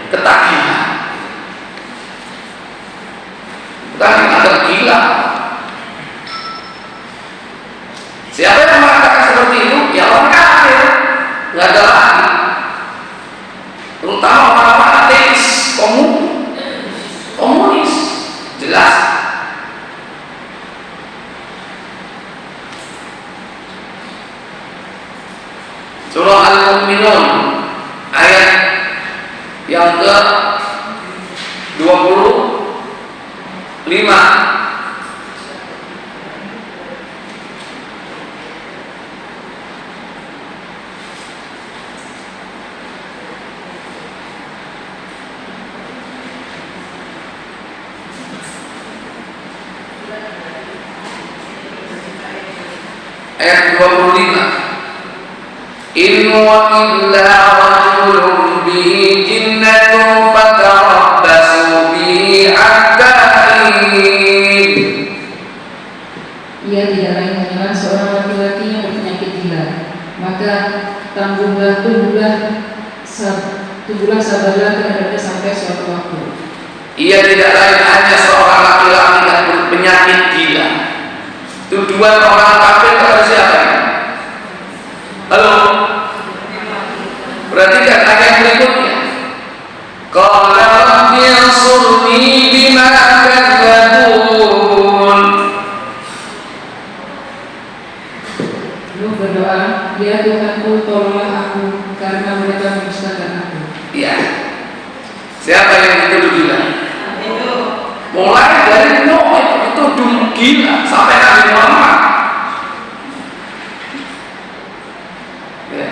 ketagihan. Bukan ada gila. Siapa yang mengatakan seperti itu? Ya orang kafir, nggak ada lagi. Terutama orang-orang ateis, komunis, jelas. Surah Al-Mu'minun ayat yang ke-25. Ayat 25. In wa illa rajulun bihi jinnatun fatarabbasu bihi hatta hin. Ia tidak lain hanyalah seorang laki-laki yang berpenyakit gila. Maka tunggulah sabarlah terhadapnya sampai suatu waktu. Ia tidak lain hanya seorang laki-laki yang berpenyakit gila. Tuduhan orang kafir kepada siapa? Halo? Perhatikan ayat berikutnya. Qala rabbi ansurni bima kadzabun. Nuh berdoa, ya Tuhanku, tolonglah aku karena mereka mendustakan aku. Iya. Siapa yang dituduh gila? Mulai dari Nuh itu gila sampai Nabi Muhammad. Ya.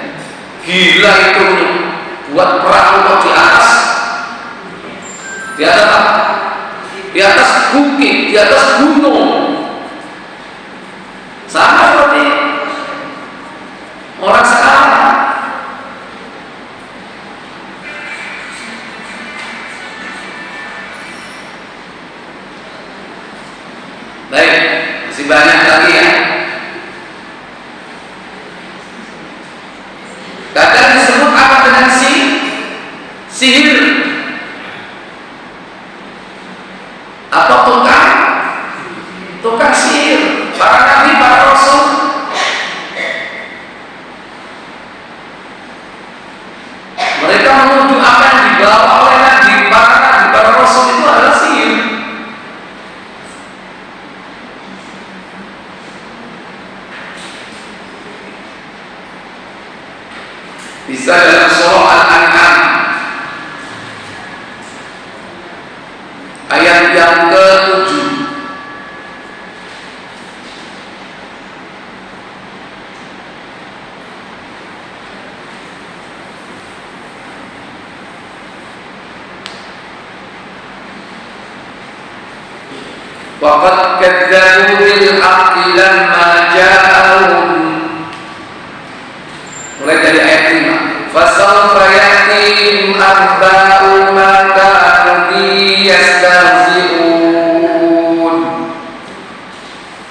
Gila itu buat perahu kok di atas bukit, di atas gunung. Sama seperti orang sekarang. Baik, masih banyak lagi ya. Kadang disebut apa dengan sihir atau tukang sihir, para nabi, para rasul. Mereka menuduh apa yang dibawa oleh nabi, para rasul itu adalah sihir. Bisa dalam surah Al-An'am Waqad kadzabu bil haqqi lamma ja'ahum. Mulai dari ayat 5. Fasawfa ya'tihim arba'u ma kanu bi yastahzi'un.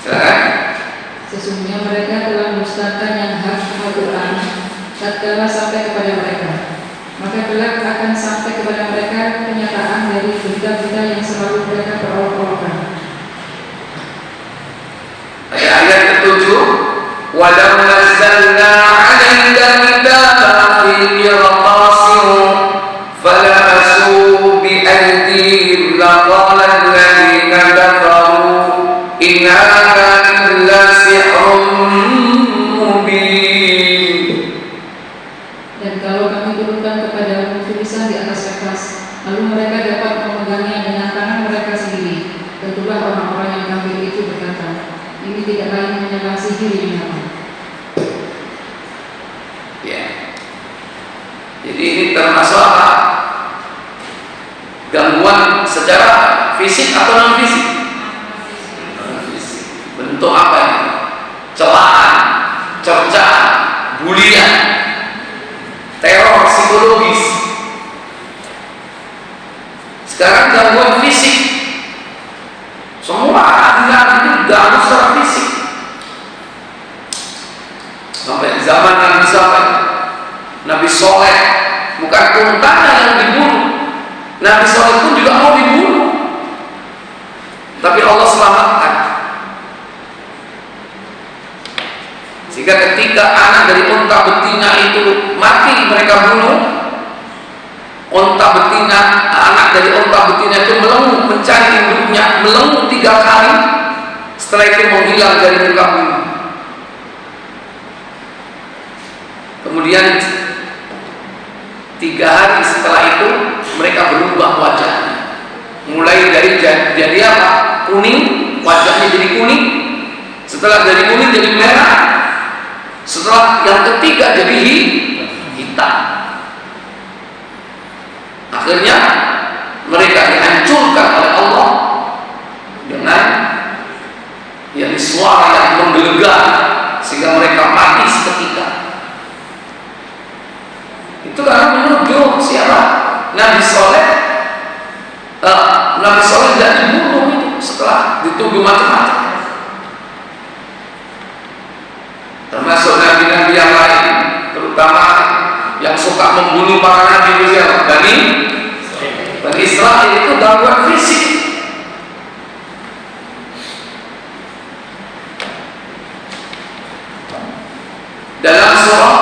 Silakan. Sesungguhnya mereka telah mendustakan yang hak Al-Quran tatkala sampai kepada mereka. Maka kelak akan sampai kepada mereka kenyataan dari berita-berita yang selalu mereka perolok-olokkan. Ayat ke-7, walau nazzalna 'alaika kitaban fi qirtasin falamasu bi aydihim laqala alladziina kafaru in hadza illa sihrun mubin. Dan kalau kami turunkan kepada tulisan di atas kertas, lalu mereka dapat memegangnya dengan tangan mereka sendiri, tentulah orang-orang yang kafir itu berkata, ini tidak lain hanyalah sihir yang nyata. Ya. Jadi ini termasuk apa? Gangguan secara fisik atau non fisik? Fisik. Bentuk apa ini? Celaan, cercaan, bulian, teror psikologis. Sekarang gangguan fisik. Semua anak itu ganggu secara fisik. Sampai zaman Nabi Soleh, bukan untanya yang dibunuh. Nabi Soleh pun juga mau dibunuh, tapi Allah selamatkan. Sehingga ketika anak dari unta betina itu mati, mereka bunuh. Unta betina, anak dari unta betina itu melenguh mencari induknya, melenguh 3 kali. Setelah itu menghilang dari muka bumi. Kemudian 3 hari setelah itu mereka berubah wajahnya. Mulai dari jadi apa? Kuning, wajahnya jadi kuning. Setelah dari kuning jadi merah. Setelah yang ketiga jadi hitam. Akhirnya mereka dihancurkan oleh Allah dengan suara yang menggelegar sehingga mereka mati seketika. Itu karena menuduh siapa? Nabi Soleh. Nabi Soleh tidak dibunuh itu setelah dituduh macam-macam. Termasuk nabi-nabi yang lain, terutama yang suka membunuh para nabi itu siapa? Bani Israel itu gangguan fisik. Dalam surah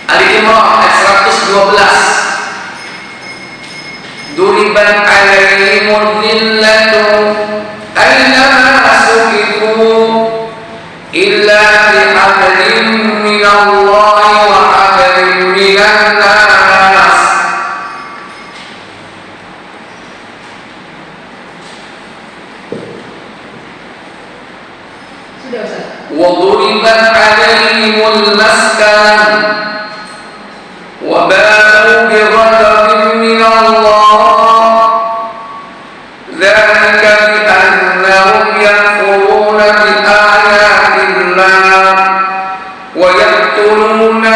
Al-Imran ayat 112, duribat alaihimul dhillatu aynama suqifu illa bihablin minallahi wa hablin minan nas. Sudah Ustaz. Wa duribat alaihimul maskan wa ba'u bi ghadabin minallah dzalika bi annahum yakfuruna bi ayatillah wa yaqtuluna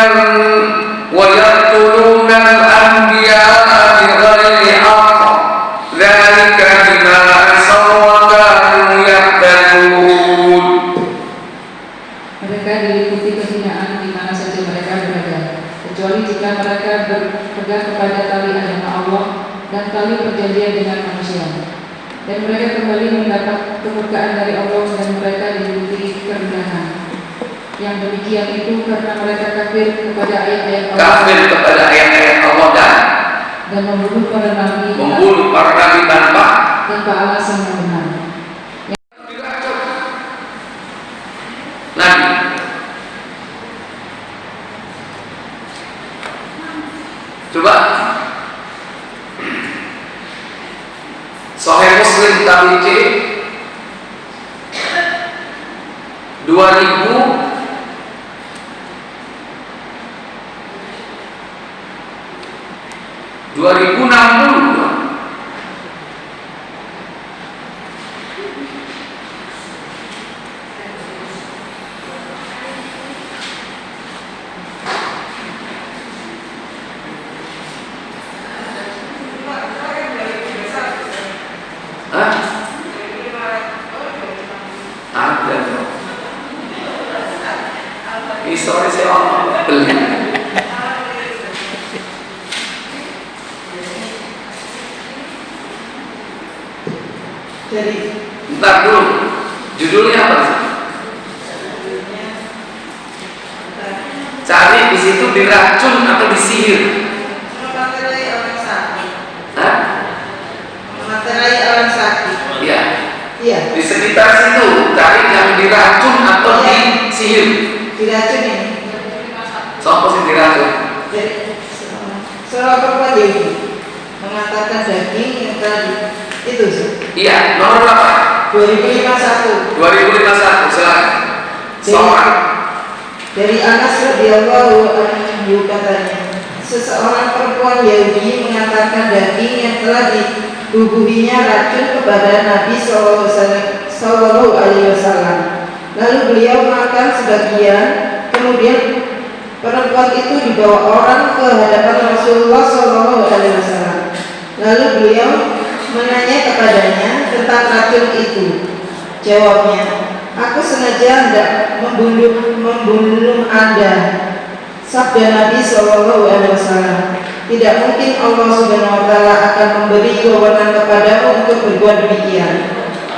al-anbiya'a bighairi haqq dzalika bima asaw wa kanu yahtadun. Mereka diliputi kehinaan di mana saja mereka berada, kecuali jika mereka berpegang kepada tali agama Allah dan tali perjanjian dengan manusia. Dan mereka kembali mendapat kemurkaan dari Allah dan mereka diliputi kerendahan. Yang demikian itu karena mereka kafir kepada ayat-ayat Allah, Kafir kepada ayat-ayat Allah dan membunuh para nabi tanpa alasan yang benar. Nabi. Coba Sahih Muslim KBC 2060 Dari Ntar dulu, judulnya apa sih? Cari di situ diracun atau disihir? Memateri orang sakit. Hah? Memateri orang sakit. Iya. Iya. Di sekitar situ cari yang diracun atau disihir. Diracun ini. Sopo sih diracun? Jadi seorang perempuan Yahudi mengatakan daging yang tadi itu sih. Iya, nomor berapa? 2051. 2051, silakan. Seorang. Dari Anas radhiyallahu anhu katanya, seseorang perempuan Yahudi mengatakan daging yang telah dibubuhinya racun kepada Nabi Sallallahu Alaihi Wasallam. Lalu beliau makan sebagian, kemudian perempuan itu dibawa orang ke hadapan Rasulullah Sallallahu Alaihi Wasallam. Lalu beliau menanya kepadanya tentang racun itu. Jawabnya, aku sengaja hendak membunuh Anda. Sabda Nabi Sallallahu Alaihi Wasallam, tidak mungkin Allah Subhanahu Wa Taala akan memberi wewenang kepadamu untuk berbuat demikian.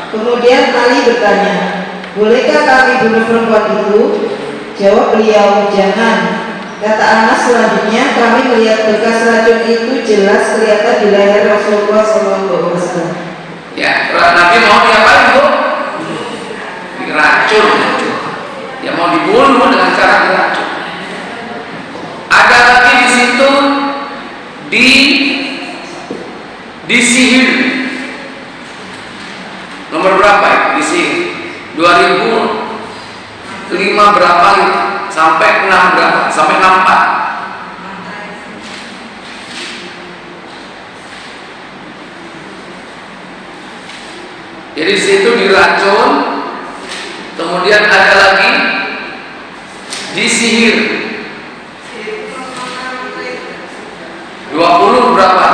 Kemudian Ali bertanya, bolehkah kami bunuh perempuan itu? Jawab beliau, jangan. Kata Anas selanjutnya, kami melihat bekas racun itu jelas kelihatan di leher Rasulullah Sallallahu Alaihi Wasallam. Ya, Nabi mau diapain bu? Diracun. Ya mau dibunuh dengan cara diracun. Ada lagi di situ disihir. Nomor berapa ya? Disihir 2005 berapa gitu? Sampai 6 berapa? Sampai 64. Jadi di situ diracun, kemudian ada lagi disihir. 20 berapa?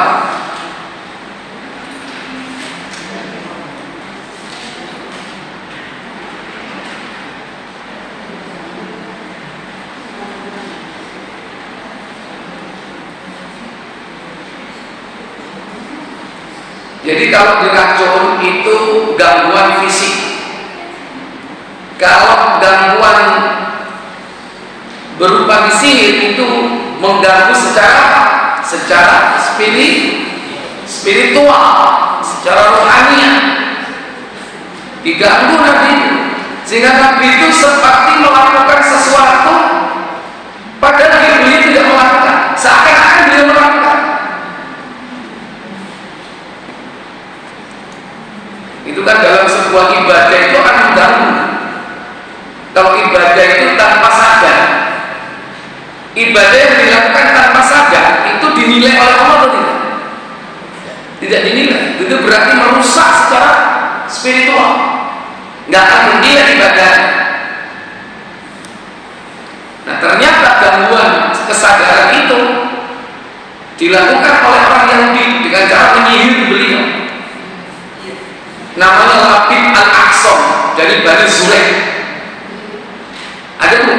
Jadi kalau diracun itu gangguan fisik. Kalau gangguan berupa disihir itu mengganggu secara spiritual, secara rohania. Diganggu Nabi, sehingga Nabi itu seperti melakukan sesuatu padahal beliau tidak melakukan, seakan-akan beliau melakukan. Itu kan dalam sebuah ibadah itu akan mengganggu. Kalau ibadah itu tanpa sadar, ibadah yang dilakukan tanpa sadar itu dinilai oleh Allah atau tidak? Tidak dinilai. Itu berarti merusak secara spiritual. Nggak akan bernilai ibadah. Nah ternyata gangguan kesadaran itu dilakukan oleh orang Yahudi dengan cara menyihir beliau. Namanya Labib Al-Aqsam dari Bani Zulaik. Ada bu?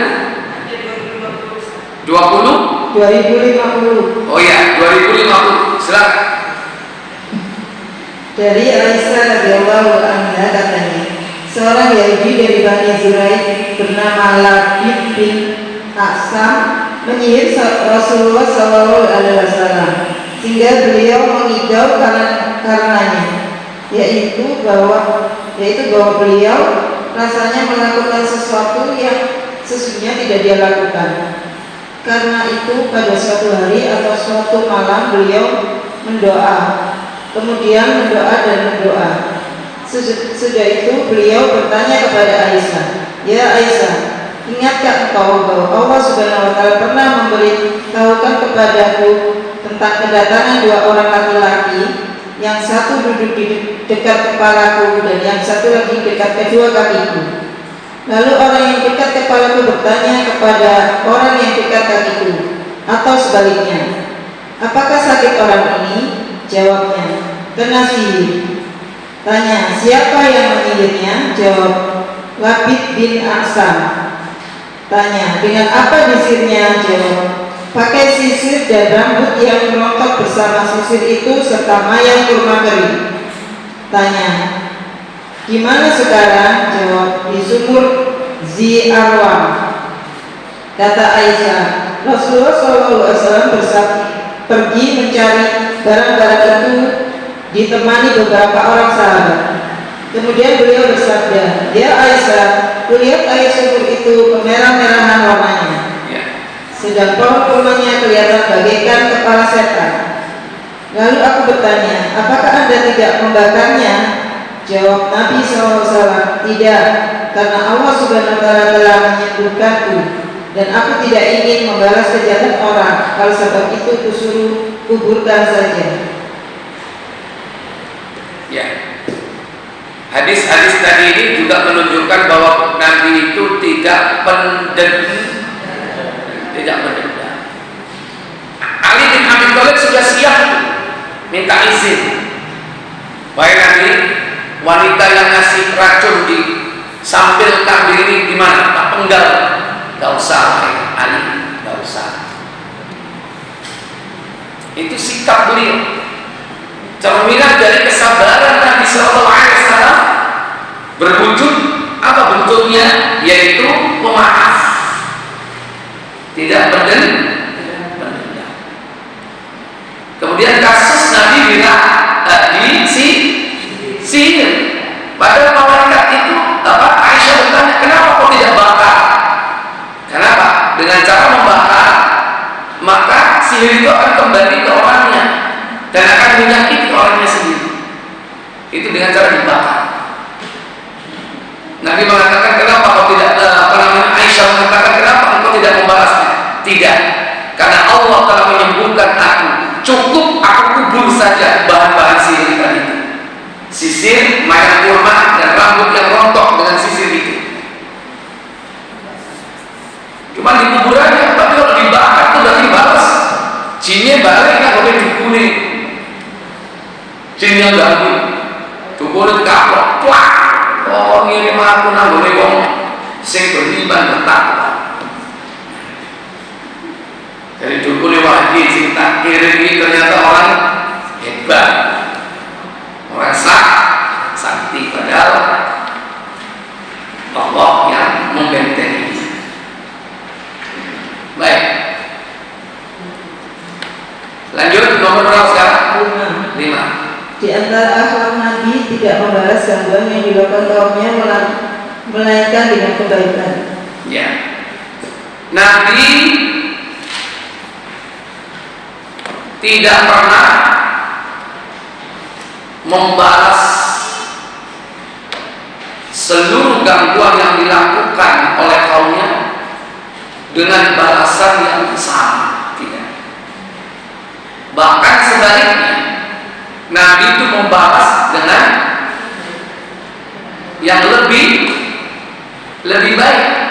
2050. Oh ya, 2050. Silakan. Dari Aisyah radhiyallahu anha katanya, seorang Yahudi dari Bani Zulaik bernama Labib bin Aqsam menyihir Rasulullah Sallallahu Alaihi Wasallam sehingga beliau mengigau karenanya, yaitu bahwa beliau rasanya melakukan sesuatu yang sesungguhnya tidak dia lakukan. Karena itu pada suatu hari atau suatu malam beliau kemudian mendoa. Sudah itu beliau bertanya kepada Aisyah, ya Aisyah, ingatkah engkau bahwa Allah Subhanahu Wa Taala pernah memberitahukan kepadaku tentang kedatangan dua orang laki-laki, yang satu duduk di dekat kepalaku dan yang satu lagi dekat kedua kakiku. Lalu orang yang dekat kepalaku bertanya kepada orang yang dekat kakiku, atau sebaliknya, apakah sakit orang ini? Jawabnya, kena sihir. Tanya, siapa yang menyihirnya? Jawab, Labib bin Aqsam. Tanya, dengan apa disihirnya? Jawab, pakai sisir dan rambut yang merontok bersama sisir itu serta mayang kurma kering. Tanya, Gimana sekarang? Jawab, di sumur Zi Arwam. Kata Aisyah, Rasulullah SAW pergi mencari barang-barang itu ditemani beberapa orang sahabat. Kemudian beliau bersabda, ya Aisyah, kulihat air sumur itu kemerah-merahan warnanya, sedang pohon kurmanya kelihatan bagaikan kepala setan. Lalu aku bertanya, apakah Anda tidak membakarnya? Jawab Nabi SAW, tidak, karena Allah Subhanahu wa Ta'ala telah menyembuhkanku dan aku tidak ingin membalas kejahatan orang. Kalau sebab itu kusuruh kuburkan saja. Ya. Hadis-hadis tadi ini juga menunjukkan bahwa Nabi itu tidak mendendam. Ali bin Abi Thalib sudah siap minta izin. Wahai Nabi, wanita yang ngasih racun di sampil kambing ini gimana? Tak penggal. Gak usah, Ali, gak usah. Itu sikap beliau. Cerminan dari kesabaran Nabi SAW berwujud apa bentuknya, yaitu pemaaf, tidak mendendam. Kemudian kasus Nabi bilang di sihir. Padahal malaikat itu Aisyah bertanya, kenapa kau tidak bakar? Kenapa? Dengan cara membakar maka sihir itu akan kembali ke orangnya dan akan menyakiti orangnya sendiri. Itu dengan cara dibakar. Nabi mengatakan, kenapa kau tidak Aisyah mengatakan, kenapa engkau tidak membalasnya? Tidak, karena Allah telah menyembuhkan aku. Cukup aku kubur saja bahan-bahan sihir tadi. Sisir, mayat kurma, dan rambut yang rontok dengan sisir itu. Cuma dikubur aja, tapi kalau dibakar itu berarti balas. Jinnya balik nggak boleh dikuni. Jinnya ganggu, dukun kaplok, plak. Oh ini mah aku nanggone wong sing beriman bertakwa. Dari dukun wajib sing tak kirim ini ternyata orang hebat, orang sakti, padahal Allah yang membentengi. Baik, lanjut nomor berapa sekarang? 5. Di antara akhlak Nabi tidak membalas gangguan yang dilakukan kaumnya, melainkan dengan kebaikan. Ya, Nabi tidak pernah membalas seluruh gangguan yang dilakukan oleh kaumnya dengan balasan yang sama, tidak. Bahkan sebaliknya, Nabi itu membalas dengan yang lebih baik.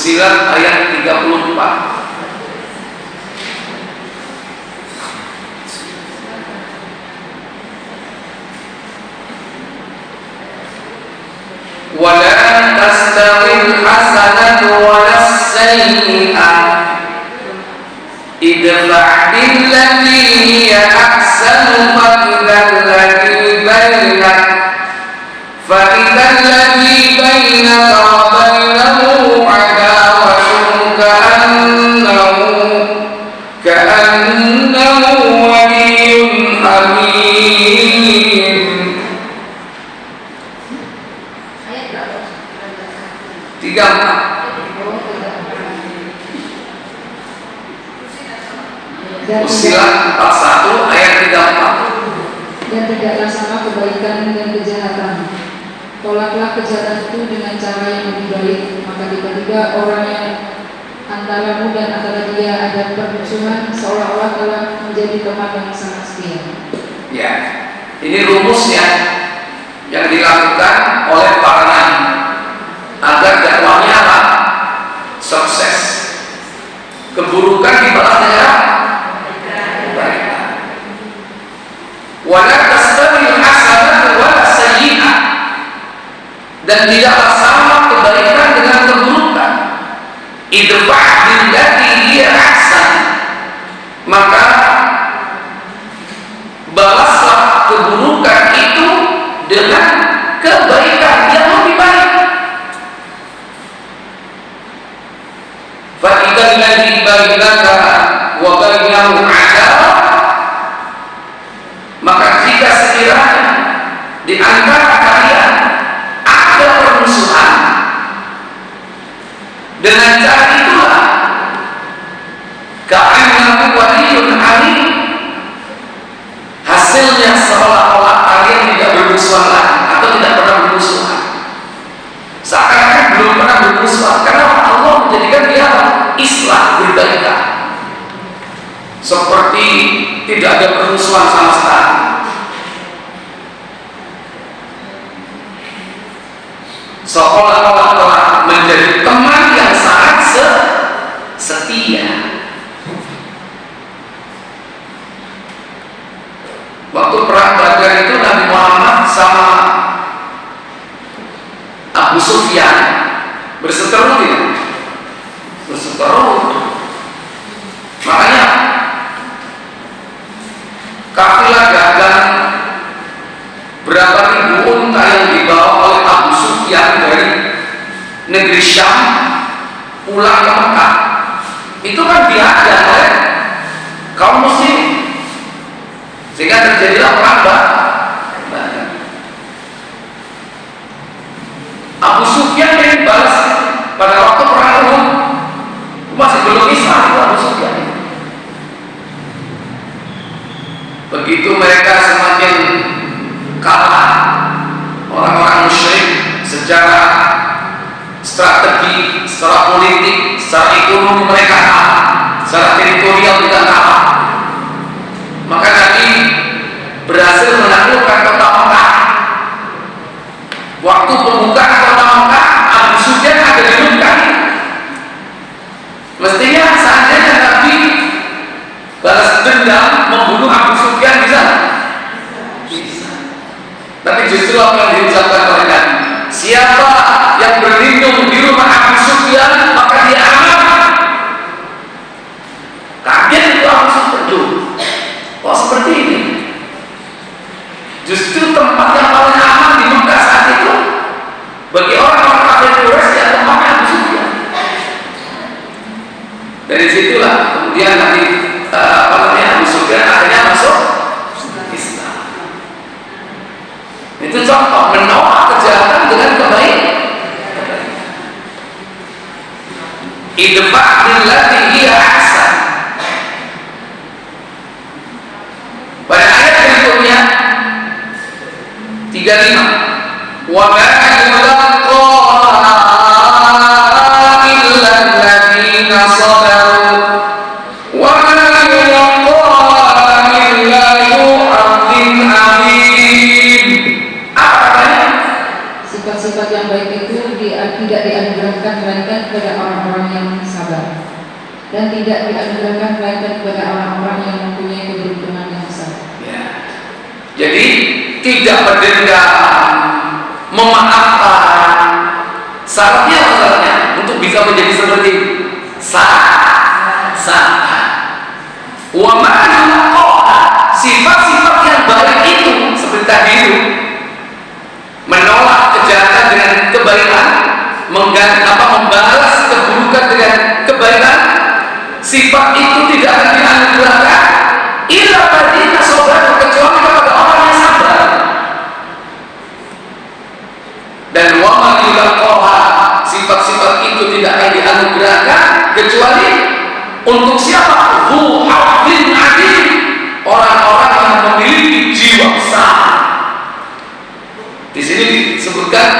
Fussilat ayat 34. ولا تستوي الحسنة ولا السيئة ادفع بالتي هي أحسن فإذا الذي بينك وبينه عداوة كأنه ولي حميم. Fussilat 41 ayat 34. Dan tidaklah sama kebaikan dan kejahatan. Tolaklah kejahatan itu dengan cara yang lebih baik, maka tiba-tiba orang yang antaramu dan antara dia ada permusuhan seolah-olah telah menjadi teman yang sangat setia. Ya, ini rumusnya yang dilakukan oleh para nabi agar dakwahnya apa? Sukses. Keburukan dibalas dengan kebaikan. Wala tastawi al-hasanatu wala sayyi'ah, dan tidaklah sama kebaikan dengan keburukan. Idfa' billati hiya ahsan, maka balaslah keburukan itu dengan kebaikan yang lebih baik. Fa idzal ladzi bainaka wa bainahu 'adawah, maka jika sekiranya di antara kalian ada permusuhan, dengan cara itulah ka'annahu waliyyun hamim, hasilnya seolah-olah kalian tidak bermusuhan lagi atau tidak pernah bermusuhan, seakan-akan belum pernah bermusuhan, karena Allah menjadikan dia islah, berbaikan, seperti tidak ada permusuhan sama sekali. Seolah-olah telah menjadi teman yang sangat setia. Waktu perang Badar itu Nabi Muhammad sama Abu Sufyan berseteru tidak? Berseteru. Makanya kafilah dagang berapa ribu unta yang dibawa oleh Abu Sufyan dari negeri Syam pulang ke Mekah, itu kan diadang oleh kaum muslim, sehingga terjadilah perang Badar. Abu Sufyan yang balas pada waktu perang Uhud masih belum Islam itu Abu Sufyan. Begitu mereka semakin kalah, orang-orang musyrik secara strategi, secara politik, secara ekonomi mereka kalah, secara teritorial juga kalah, maka Nabi berhasil menaklukkan kota Mekah. Waktu pembukaan kota Mekah, Abu Sufyan ada di Mekah. Mestinya seandainya Nabi balas dendam membunuh Abu Sufyan bisa. Tapi justru apa yang diucapkan oleh Nabi, siapa yang berlindung di rumah Abu Sufyan maka dia aman. Kaget itu Abu Sufyan. Kok seperti ini? Justru tempat yang paling aman di Mekah saat itu bagi orang-orang kafir Quraisy ya tempatnya Abu Sufyan. Dari situlah kemudian Nabi Abu Sufyan akhirnya masuk Islam. Itu contoh menolak kejahatan dengan kebaikan. Idfa' billati hiya ahsan. Pada ayat berikutnya 35, wa ma yulaqaha illa alladziina sabaru wa ma yulaqaha illa dzu hazzin azim. Sifat-sifat yang baik itu tidak dianugerahkan melainkan kepada orang-orang dan tidak dianugerahkan melainkan kepada orang-orang yang mempunyai keberuntungan yang besar. Ya. Jadi tidak berdendam, memaafkan. Syaratnya apa syaratnya? Untuk bisa menjadi seperti sahabat. Wa ma'ana sifat-sifat yang baik itu seperti tadi itu, menolak kejahatan dengan kebaikan, membalas keburukan dengan kebaikan. Sifat itu tidak akan dianugerahkan illa pada sabar, kecuali kepada orang yang sabar. Dan wa ma yulaqaha, sifat-sifat itu tidak akan dianugerahkan kecuali untuk siapa? Dzu hazzin adzim, orang-orang yang memiliki jiwa besar. Di sini disebutkan